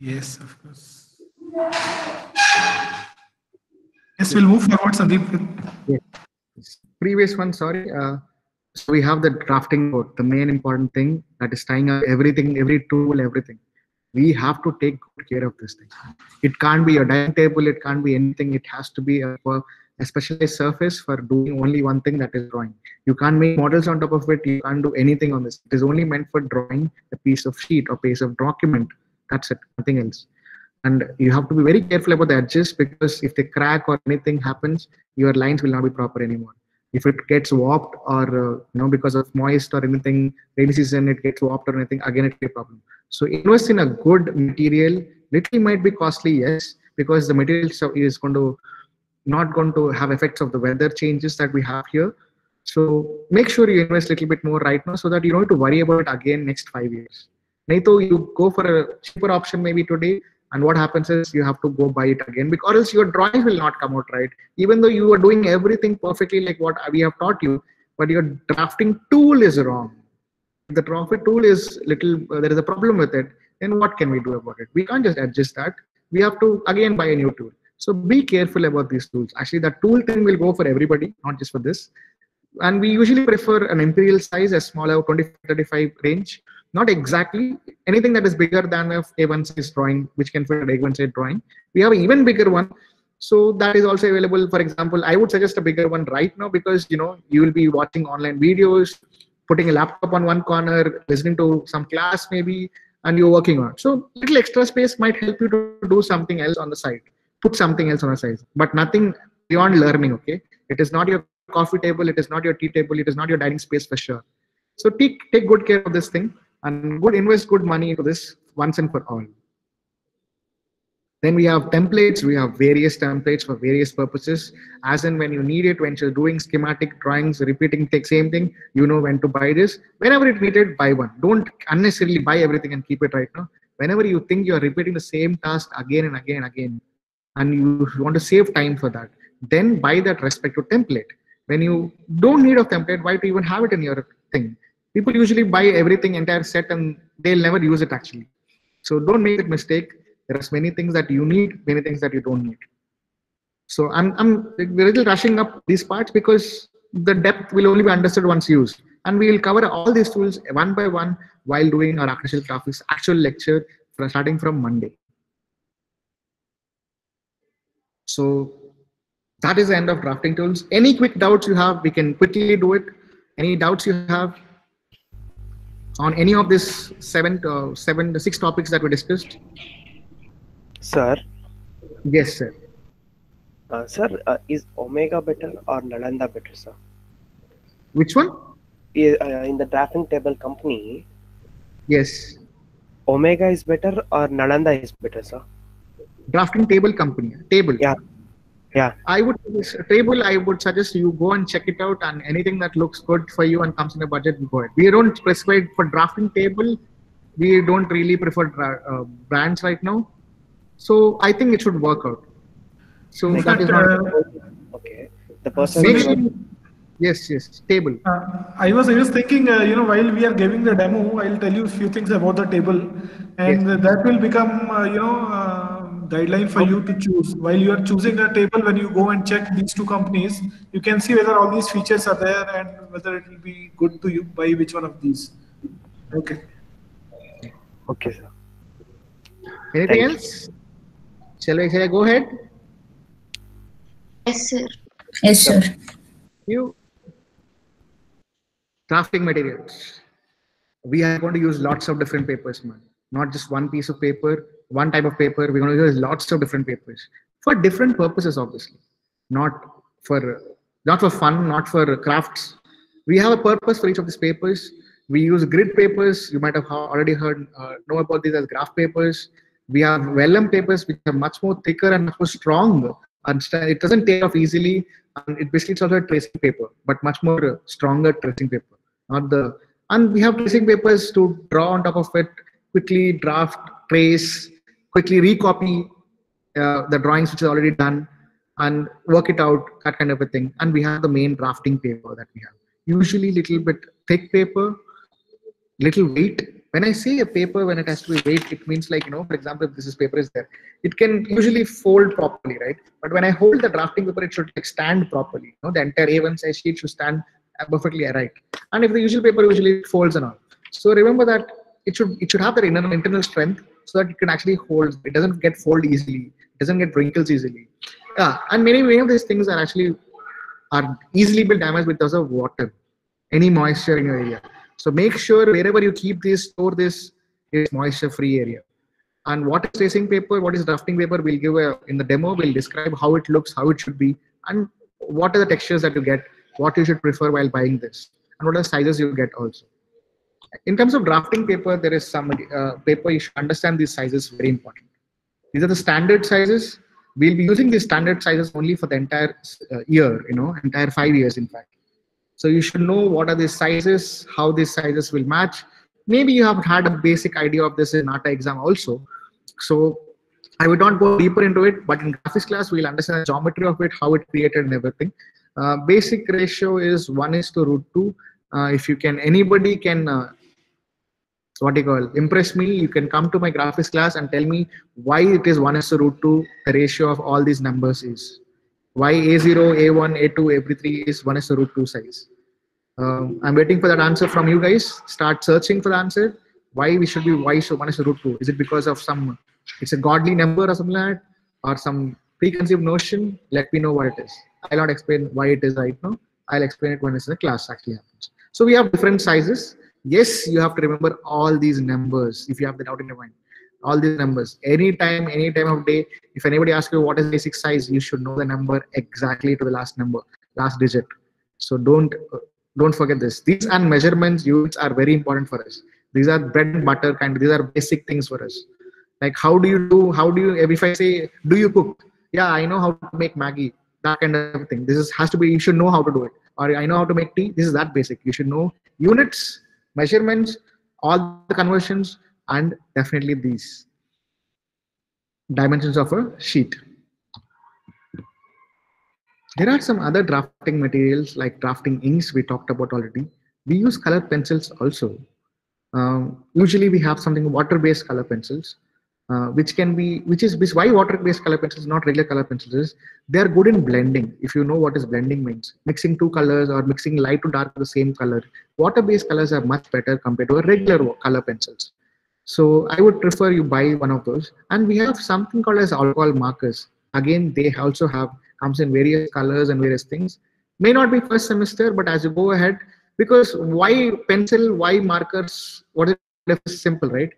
Yes, of course. Yes, we'll move forward, Sandeep. Yes. Previous one, sorry. So we have the drafting board, the main important thing that is tying up everything, every tool, everything. We have to take good care of this thing. It can't be a dining table, it can't be anything. It has to be a specialized surface for doing only one thing, that is drawing. You can't make models on top of it. You can't do anything on this. It is only meant for drawing a piece of sheet or piece of document. That's it, nothing else. And you have to be very careful about the edges, because if they crack or anything happens, your lines will not be proper anymore. If it gets warped or because of moist or anything, rainy season it gets warped or anything, again it will be a problem. So invest in a good material. Little might be costly, yes, because the material is not going to have effects of the weather changes that we have here. So make sure you invest a little bit more right now so that you don't have to worry about it again next 5 years. Naito, you go for a cheaper option maybe today, and what happens is you have to go buy it again, because or else your drawings will not come out right. Even though you are doing everything perfectly like what we have taught you, but your drafting tool is wrong. If the drafting tool is there is a problem with it, then what can we do about it? We can't just adjust that. We have to again buy a new tool. So be careful about these tools. Actually, the tool thing will go for everybody, not just for this. And we usually prefer an imperial size, a smaller 20-35 range. Not exactly anything that is bigger than a A1 size drawing, which can fit an A1 size drawing. We have an even bigger one, so that is also available. For example, I would suggest a bigger one right now, because you will be watching online videos, putting a laptop on one corner, listening to some class maybe, and you're working on it. So little extra space might help you to do something else on the side. Put something else on the side, but nothing beyond learning. Okay, it is not your coffee table, it is not your tea table, it is not your dining space for sure. So take good care of this thing, and invest good money into this once and for all. Then we have templates. We have various templates for various purposes, as and when you need it. When you're doing schematic drawings, repeating the same thing, you know when to buy this. Whenever it's needed, buy one. Don't unnecessarily buy everything and keep it right now. Whenever you think you're repeating the same task again and again and again, and you want to save time for that, then buy that respective template. When you don't need a template, why do you even have it in your thing? People usually buy everything, entire set, and they'll never use it actually. So don't make that mistake. There are many things that you need, many things that you don't need. So I'm a little rushing up these parts because the depth will only be understood once used. And we will cover all these tools one by one while doing our architectural graphics actual lecture starting from Monday. So that is the end of drafting tools. Any quick doubts you have, we can quickly do it. Any doubts you have on any of these 6 topics that we discussed? Sir. Yes, sir. Sir, is Omega better or Nalanda better, sir? Which one? In the drafting table company. Yes. Omega is better or Nalanda is better, sir? drafting table company. Table. Yeah. Yeah. I would table. I would suggest you go and check it out, and anything that looks good for you and comes in a budget, go ahead. We don't specify for drafting table. We don't really prefer brands right now, so I think it should work out. So Like, that is not okay. The person. make sure. Yes, table. I was thinking, while we are giving the demo, I'll tell you a few things about the table, and that will become, guideline for you to choose. While you are choosing a table, when you go and check these two companies, you can see whether all these features are there and whether it will be good to you buy which one of these. Okay. Okay, sir. Anything Thank else? Shall I go ahead? Yes, sir. Yes, sir. You drafting materials. We are going to use lots of different papers, man. Not just one piece of paper, one type of paper. We're going to use lots of different papers for different purposes, obviously. Not for fun, not for crafts. We have a purpose for each of these papers. We use grid papers. You might have already heard know about these as graph papers. We have vellum papers, which are much more thicker and much more strong. And it doesn't take off easily. And it's also a tracing paper, but much more stronger tracing paper. And we have tracing papers to draw on top of it, quickly draft, trace, quickly recopy the drawings which is already done, and work it out, that kind of a thing. And we have the main drafting paper that we have. Usually little bit thick paper, little weight. When I say a paper, when it has to be weight, it means like, for example, if this paper is there, it can usually fold properly, right? But when I hold the drafting paper, it should stand properly. The entire A1 size sheet should stand perfectly right. And if the usual paper usually folds and all. So remember that it should have that internal strength so that it can actually hold. It doesn't get fold easily. It doesn't get wrinkles easily. Yeah, and many of these things are easily be damaged because of water, any moisture in your area. So make sure wherever you keep this, store this, is moisture-free area. And what is tracing paper, what is drafting paper, we'll give in the demo, we'll describe how it looks, how it should be, and what are the textures that you get, what you should prefer while buying this, and what are the sizes you get also. In terms of drafting paper, there is some paper, you should understand these sizes, very important. These are the standard sizes. We'll be using these standard sizes only for the entire year, entire 5 years, in fact. So you should know what are these sizes, how these sizes will match. Maybe you have had a basic idea of this in ATA exam also. So I would not go deeper into it, but in graphics class, we'll understand the geometry of it, how it created and everything. Basic ratio is 1:√2. If you can, anybody can, impress me, you can come to my graphics class and tell me why it is 1:√2, the ratio of all these numbers is. Why A0, A1, A2, every is 1:√2 size. I'm waiting for that answer from you guys. Start searching for the answer. Why 1:√2? Is it because of it's a godly number or something like that? Or some preconceived notion? Let me know what it is. I'll not explain why it is right now. I'll explain it when it's in the class actually happens. So we have different sizes. Yes, you have to remember all these numbers if you have the doubt in your mind. All these numbers, any time of day. If anybody asks you what is basic size, you should know the number exactly to the last digit. So don't forget this. These and measurements units are very important for us. These are bread and butter these are basic things for us. Like if I say, do you cook? Yeah, I know how to make Maggi, that kind of thing. Has to be, you should know how to do it. Or I know how to make tea. This is that basic. You should know units, measurements, all the conversions, and definitely these dimensions of a sheet. There are some other drafting materials like drafting inks we talked about already. We use color pencils also. Usually we have something water-based color pencils, which is why water-based color pencils, not regular color pencils, is they are good in blending. If you know what is blending means, mixing two colors or mixing light to dark with the same color. Water-based colors are much better compared to a regular color pencils. So I would prefer you buy one of those. And we have something called as alcohol markers. Again, they also comes in various colors and various things. May not be first semester, but as you go ahead, because why pencil, why markers? What is simple, right?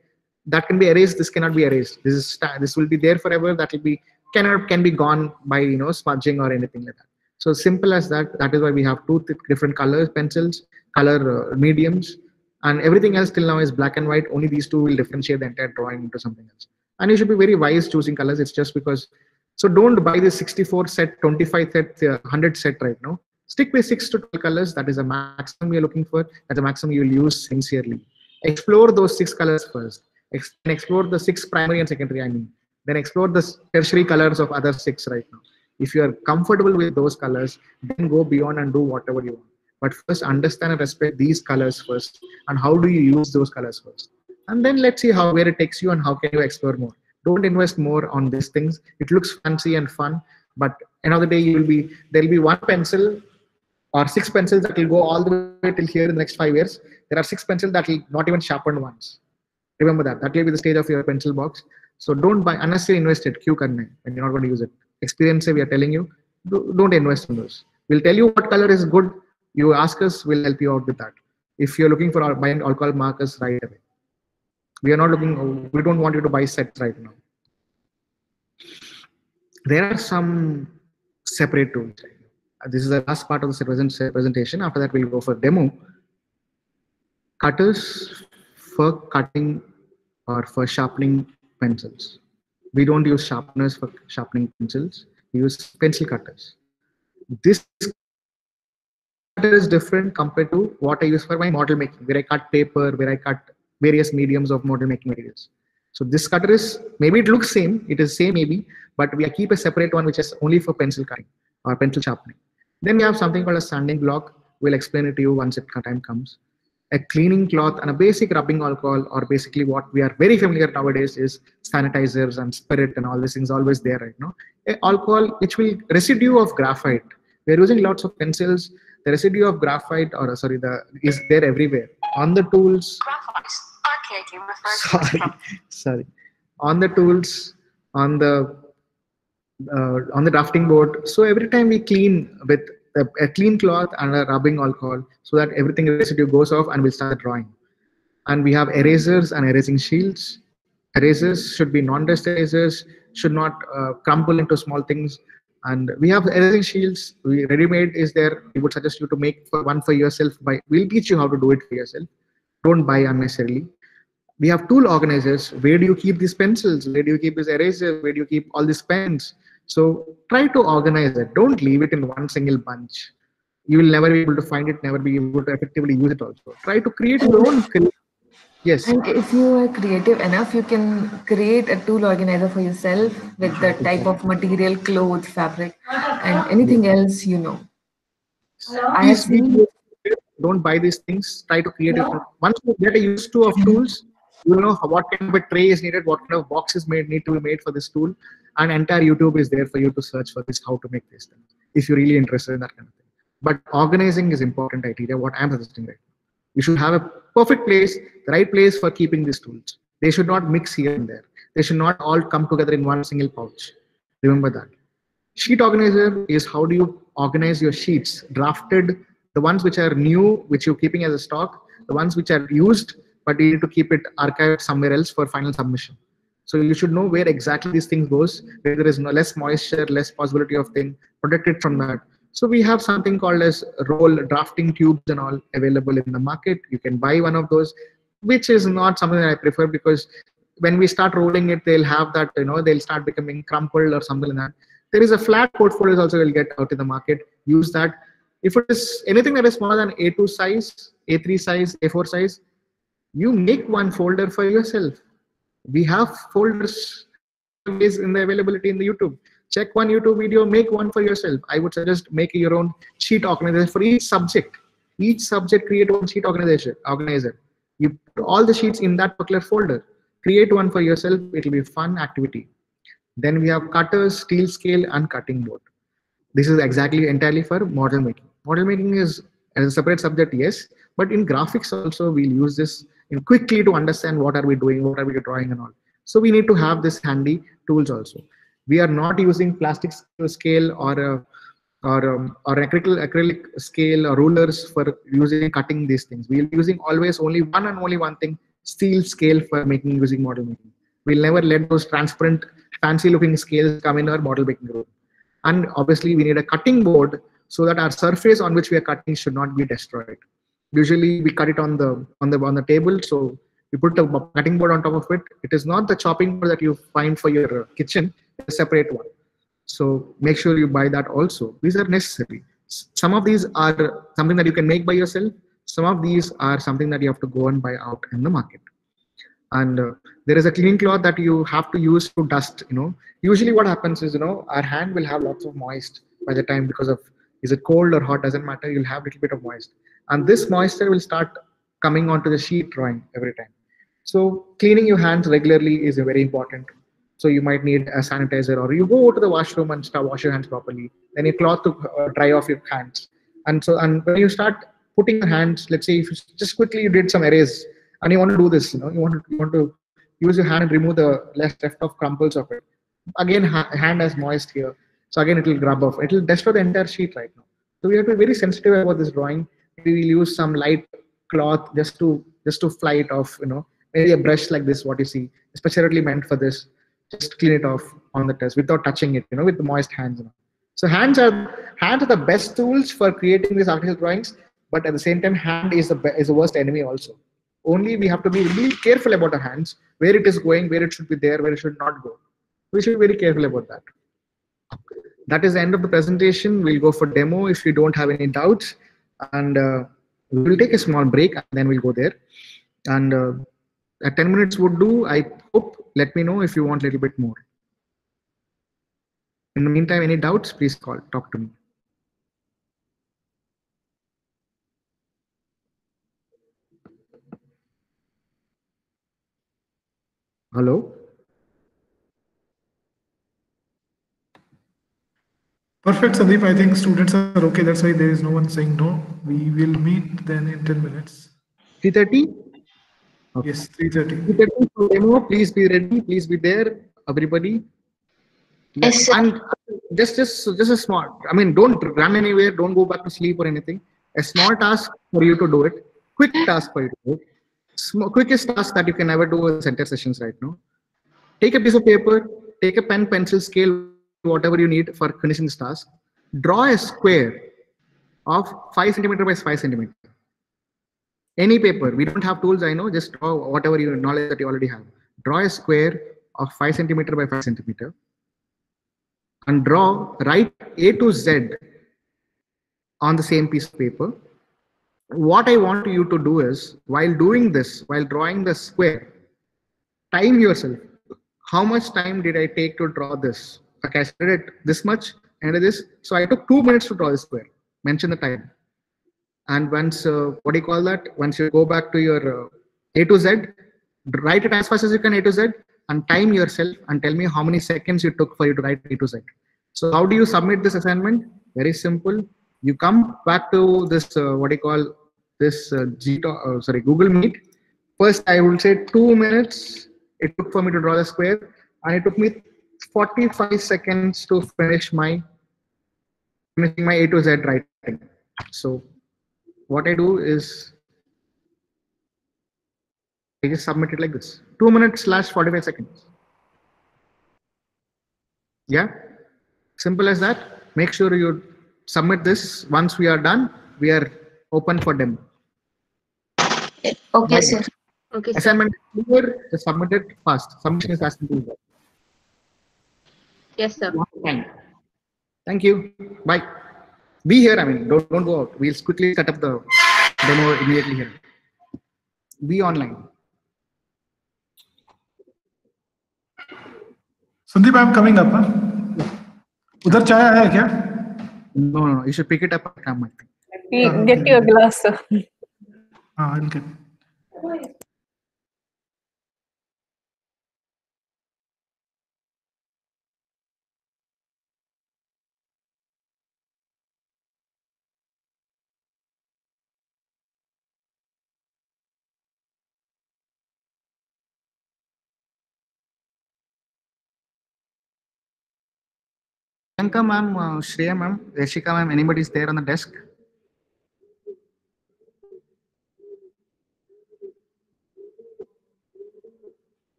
That can be erased. This cannot be erased. This will be there forever. That will be can be gone by smudging or anything like that. So simple as that. That is why we have two different colors pencils, color mediums. And everything else till now is black and white. Only these two will differentiate the entire drawing into something else. And you should be very wise choosing colors. It's just because, so don't buy this 64 set, 25 set, 100 set right now. Stick with 6 to 12 colors. That is a maximum you're looking for. That's a maximum you'll use sincerely. Explore those 6 colors first. Explore the 6 primary and secondary, I mean. Then explore the tertiary colors of other 6 right now. If you are comfortable with those colors, then go beyond and do whatever you want. But first understand and respect these colors first, and how do you use those colors first. And then let's see where it takes you and how can you explore more. Don't invest more on these things. It looks fancy and fun, but end of the day, there'll be 1 pencil or 6 pencils that will go all the way till here in the next 5 years. There are 6 pencils that will not even sharpen once. Remember that. That will be the stage of your pencil box. So don't buy unnecessarily invested. Q karne when you're not going to use it. Experience we are telling you, don't invest in those. We'll tell you what color is good. You ask us, we'll help you out with that. If you're looking for buying alcohol markers right away. We don't want you to buy sets right now. There are some separate tools. This is the last part of the presentation. After that, we'll go for demo. Cutters for cutting or for sharpening pencils. We don't use sharpeners for sharpening pencils. We use pencil cutters. This cutter is different compared to what I use for my model making, where I cut paper, where I cut various mediums of model making materials. So this cutter is, maybe it looks same, it is same maybe, but we keep a separate one which is only for pencil cutting or pencil sharpening. Then we have something called a sanding block. We'll explain it to you once time comes. A cleaning cloth and a basic rubbing alcohol, or basically what we are very familiar nowadays is sanitizers and spirit and all these things always there right now. Alcohol which will residue of graphite. We're using lots of pencils. The residue of graphite, or sorry, is there everywhere on the tools. Sorry, on the tools, on the drafting board. So every time we clean with a clean cloth and a rubbing alcohol, so that everything residue goes off and we'll start drawing. And we have erasers and erasing shields. Erasers should be non-dust erasers, should not crumple into small things. And we have erasing shields. Ready-made is there. We would suggest you to make one for yourself. We'll teach you how to do it for yourself. Don't buy unnecessarily. We have tool organizers. Where do you keep these pencils? Where do you keep this eraser? Where do you keep all these pens? So try to organize it. Don't leave it in one single bunch. You will never be able to find it, never be able to effectively use it also. Try to create your own. Yes. And if you are creative enough, you can create a tool organizer for yourself with the type of material, cloth, fabric, and anything else you know. I have seen. Don't buy these things. Try to create it. Once you get used to of tools, you will know what kind of a tray is needed, what kind of boxes need to be made for this tool, and entire YouTube is there for you to search for this, how to make this thing, if you're really interested in that kind of thing. But organizing is important criteria, what I'm suggesting right now. You should have a perfect place, the right place for keeping these tools. They should not mix here and there. They should not all come together in one single pouch. Remember that. Sheet organizer is how do you organize your sheets, drafted, the ones which are new, which you're keeping as a stock, the ones which are used, but you need to keep it archived somewhere else for final submission. So you should know where exactly this thing goes, where there is less moisture, less possibility of thing, protect it from that. So we have something called as roll drafting tubes and all available in the market. You can buy one of those, which is not something that I prefer, because when we start rolling it, they'll have that, they'll start becoming crumpled or something like that. There is a flat portfolio also will get out in the market. Use that. If it is anything that is smaller than A2 size, A3 size, A4 size, you make one folder for yourself. We have folders in the availability in the YouTube. Check one YouTube video, make one for yourself. I would suggest make your own sheet organizer for each subject. Each subject, create one sheet organizer. You put all the sheets in that particular folder. Create one for yourself. It will be a fun activity. Then we have cutters, steel scale, and cutting board. This is exactly entirely for model making. Model making is as a separate subject, yes, but in graphics also we'll use this quickly to understand what are we doing, what are we drawing and all. So we need to have this handy tools also. We are not using plastic scale or acrylic scale or rulers for cutting these things. We'll be using always only one thing, steel scale for using model making. We'll never let those transparent, fancy looking scales come in our model making room. And obviously we need a cutting board so that our surface on which we are cutting should not be destroyed. Usually we cut it on the table, so You put a cutting board on top of it. It is not the chopping board that you find for your kitchen, it's a separate one. So make sure you buy that also. These are necessary. Some of these are something that you can make by yourself. Some of these are something that you have to go and buy out in the market. And there is a cleaning cloth that you have to use to dust. Usually what happens is, our hand will have lots of moist by the time, because of, is it cold or hot, doesn't matter, you'll have a little bit of moist, and this moisture will start coming onto the sheet drawing every time. So cleaning your hands regularly is very important. So you might need a sanitizer, or you go to the washroom and start wash your hands properly, then a cloth to dry off your hands. And when you start putting your hands, let's say if you just quickly you did some erase and you want to do this, you want to use your hand and remove the left of crumples of it. Again, hand has moist here, so again it will grab off. It will destroy the entire sheet right now. So we have to be very sensitive about this drawing. We will use some light cloth just to fly it off. Maybe a brush like this, what you see, especially meant for this. Just clean it off on the test without touching it. With the moist hands. So hands are the best tools for creating these architectural drawings, but at the same time, hand is the worst enemy also. Only we have to be really careful about our hands, where it is going, where it should be there, where it should not go. We should be very careful about that. That is the end of the presentation. We'll go for demo if you don't have any doubts, and we'll take a small break and then we'll go there. And 10 minutes would do, I hope. Let me know if you want a little bit more. In the meantime, any doubts, please talk to me. Hello? Perfect, Sandeep. I think students are okay. That's why there is no one saying no. We will meet then in 10 minutes. 3:30? Okay. Yes, 3:30. 3:30 for demo. Please be ready. Please be there, everybody. Yes, sir. And just a small, don't run anywhere. Don't go back to sleep or anything. A small task for you to do it. Quick task for you to do it. Quickest task that you can ever do in center sessions right now. Take a piece of paper, take a pen, pencil, scale, whatever you need for finishing this task. Draw a square of 5 centimeter by 5 centimeter. Any paper. We don't have tools, I know. Just draw whatever your knowledge that you already have. Draw a square of 5 centimeter by 5 centimeter. And write A to Z on the same piece of paper. What I want you to do is, while doing this, while drawing the square, time yourself. How much time did I take to draw this? Okay, I started it this much and this. So I took 2 minutes to draw this square. Mention the time. And once, once you go back to your A to Z, write it as fast as you can A to Z and time yourself and tell me how many seconds you took for you to write A to Z. So how do you submit this assignment? Very simple. You come back to this, Google Meet. First, I will say 2 minutes it took for me to draw the square, and it took me 45 seconds to finishing my A to Z writing. So what I do is I just submit it like this. 2 minutes / 45 seconds. Yeah, simple as that. Make sure you submit this. Once we are done, we are open for demo. Okay, sir. Okay, sir. Assignment is clear, just submit it fast. Submission is as simple as that. Yes, sir. Thank you. Bye. Be here. Don't go out. We'll quickly set up the demo immediately here. Be online. Sandeep, I'm coming up. Huh? Udhar chai hai kya? No. You should pick it up and come. I think. Get you a glass, sir. I'll get. Priyanka ma'am, Shreya ma'am, Yashika ma'am, anybody is there on the desk?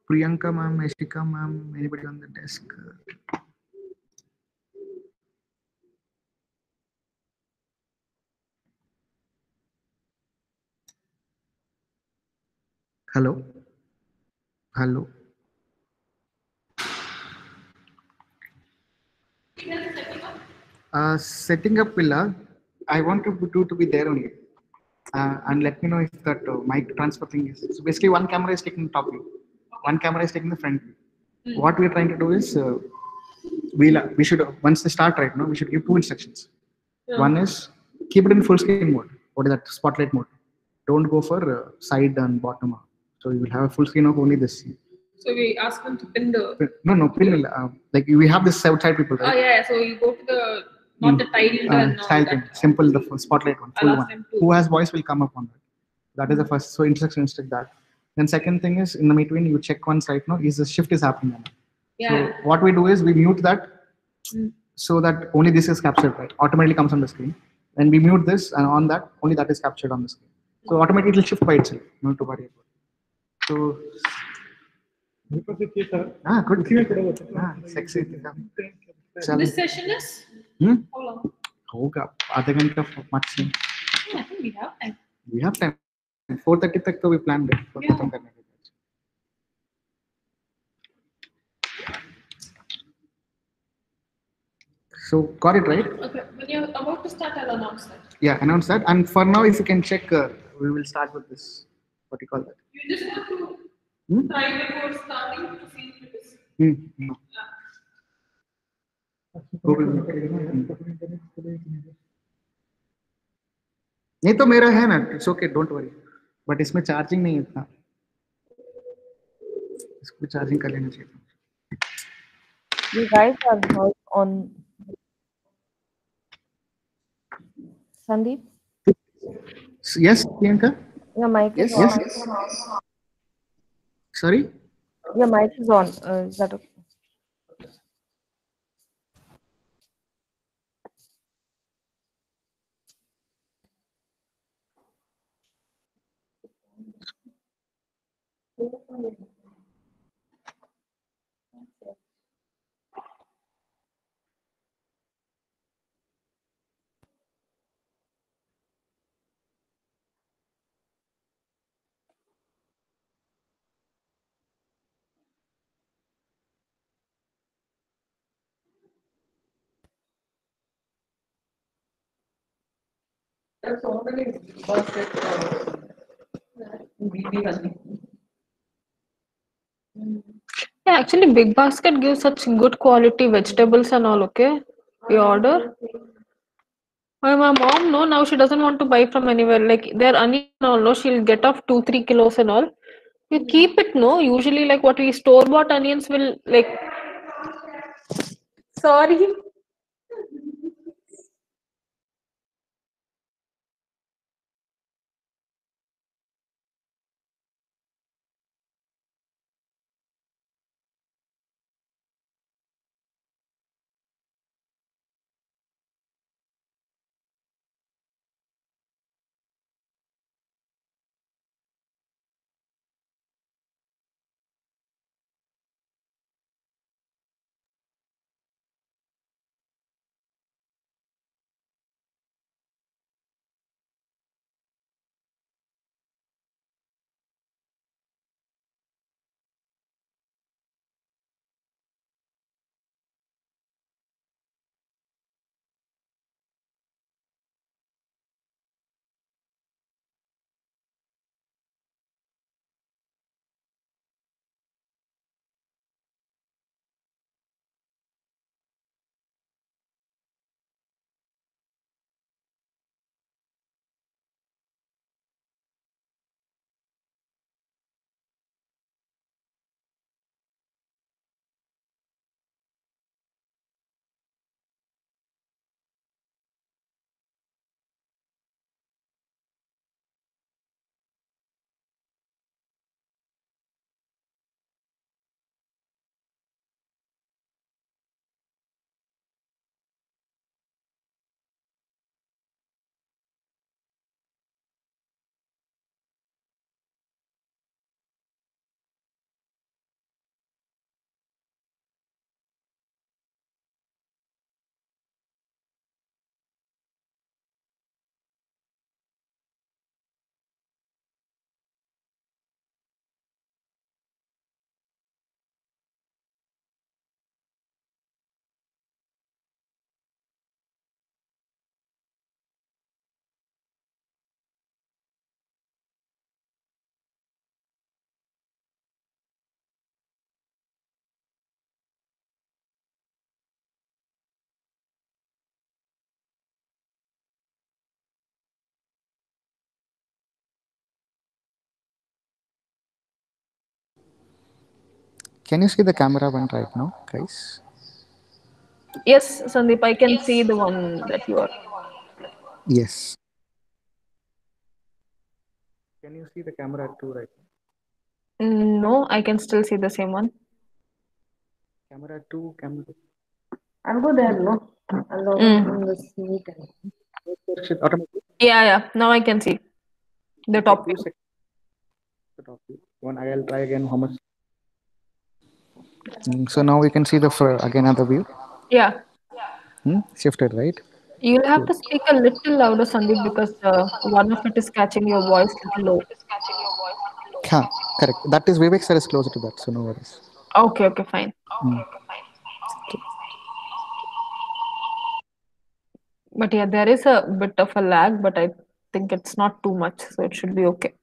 Priyanka ma'am, Yashika ma'am, anybody on the desk? Hello? Hello? Setting up pillar, I want to be there only. And let me know if that mic transfer thing is. So basically, one camera is taking the top view, one camera is taking the front view. What we're trying to do is, we should, once they start right now, we should give two instructions. One is keep it in full screen mode. What is that? Spotlight mode. Don't go for side and bottom up. So you will have a full screen of only this. So we ask them to pin the. No, pin. Like we have this outside people, right? Oh yeah, so you go to the not the tiled and all style that. thing, simple, the spotlight one, full I'll ask one. them to- Who has voice will come up on that. That is the first. So instruction instruct that. Then second thing is in the between you check once right now is the shift is happening. Or not. Yeah. So what we do is we mute that so that only this is captured, right? Automatically comes on the screen. Then we mute this and on that only that is captured on the screen. So automatically it will shift by itself. No need to worry about it. So good. Sexy. चलो This session is how long? होगा आधे घंटे maximum. I think we have time. We have time. 4:30 तक तो we planned it. for खत्म करने के लिए. So got it right? Okay, when you're about to start, I'll announce that. Yeah, announce that. And for now, if you can check, we will start with this. What do you call that? You just have to try before starting to see if it is. No. Google Meet. नहीं तो मेरा है ना, it's okay, don't worry. But इसमें charging नहीं है इतना. इसको चार्जिंग कर लेना चाहिए. You guys are not on. Sandeep, Yes, Priyanka. your mic is Yes, on. yes. Sorry. Your mic is on. Is that okay? Yeah, actually, Big Basket gives such good quality vegetables and all. Okay, we order. My mom, no, now she doesn't want to buy from anywhere. Like their onion, and all, no, she'll get off 2-3 kilos and all. You keep it, no. Usually, like what we store bought onions will like. Sorry. Can you see the camera one right now, guys? Yes, Sandeep, I can see the one that you are. Yes. Can you see the camera too right now? No, I can still see the same one. Camera 2, camera. I'll go there, no? I'll log in this meet. Automatically. Yeah. Now I can see the top view. The top view. One, I'll try again. How much? So now we can see the again other view. Yeah. Shifted, right? You'll have to speak a little louder, Sandeep, because one of it is catching your voice a little low. Yeah, correct. That is Vivek sir is closer to that, so no worries. Okay, fine. But yeah, there is a bit of a lag, but I think it's not too much, so it should be okay.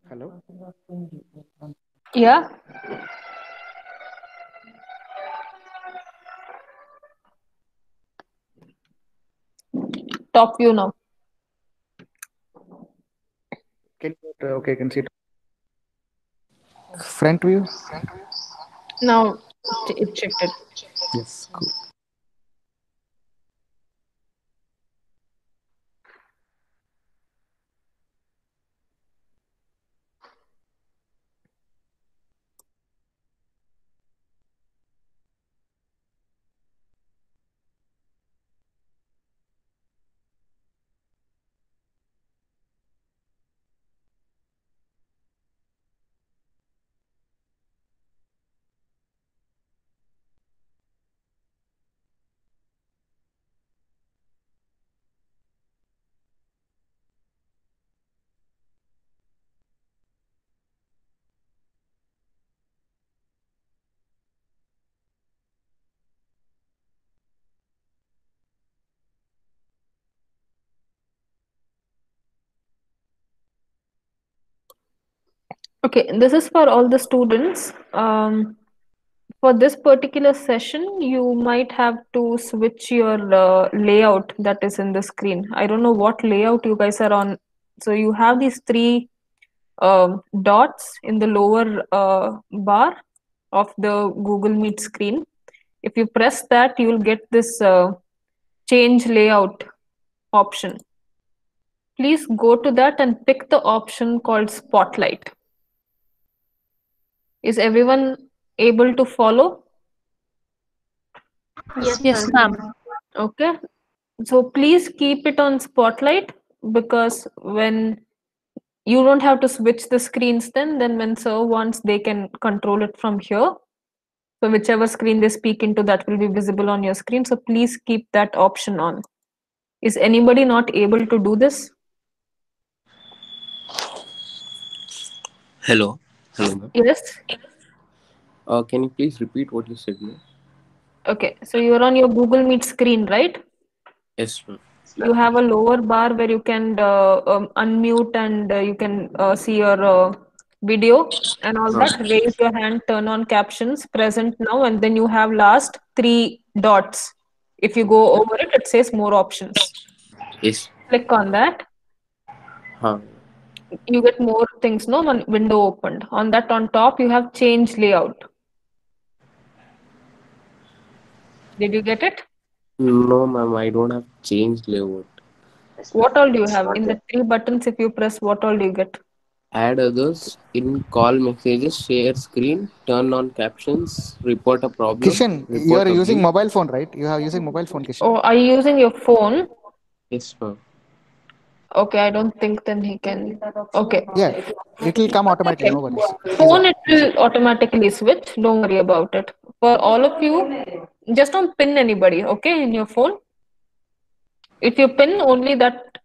Hello? Yeah. Top view now. Can you, okay, can see it. Front view? Now it shifted. Yes, cool. Okay, this is for all the students. For this particular session, you might have to switch your layout that is in the screen. I don't know what layout you guys are on. So you have these three dots in the lower bar of the Google Meet screen. If you press that, you will get this change layout option. Please go to that and pick the option called Spotlight. Is everyone able to follow? Yes, ma'am. Okay. So please keep it on Spotlight, because when you don't have to switch the screens, then when sir wants, they can control it from here. So whichever screen they speak into, that will be visible on your screen. So please keep that option on. Is anybody not able to do this? Hello, ma'am. Yes. Can you please repeat what you said, ma'am? Okay. So you're on your Google Meet screen, right? Yes, ma'am. You have a lower bar where you can unmute and you can see your video and all that. Raise your hand, turn on captions, present now, and then you have last three dots. If you go over it, it says more options. Yes. Click on that. You get more things, no? One window opened. On that, on top, you have change layout. Did you get it? No, ma'am, I don't have changed layout. What all do you have? In the three buttons, if you press, what all do you get? Add others, in call messages, share screen, turn on captions, report a problem. Kishan, you are using mobile phone, right? You are using mobile phone, Kishan. Oh, are you using your phone? Yes, ma'am. Okay, I don't think then he can. Okay. Yeah, it will come automatically, no worries. Phone, it will automatically switch. Don't worry about it. For all of you, just don't pin anybody, okay, in your phone. If you pin, only that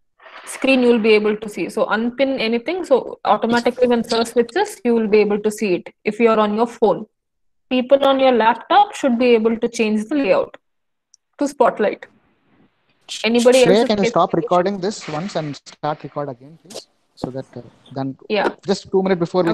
screen, you will be able to see. So unpin anything, so automatically when sir switches, you will be able to see it if you are on your phone. People on your laptop should be able to change the layout to Spotlight. Anybody Shreya, else? can you stop recording this once and start record again, please? So that then Yeah. just 2 minutes before we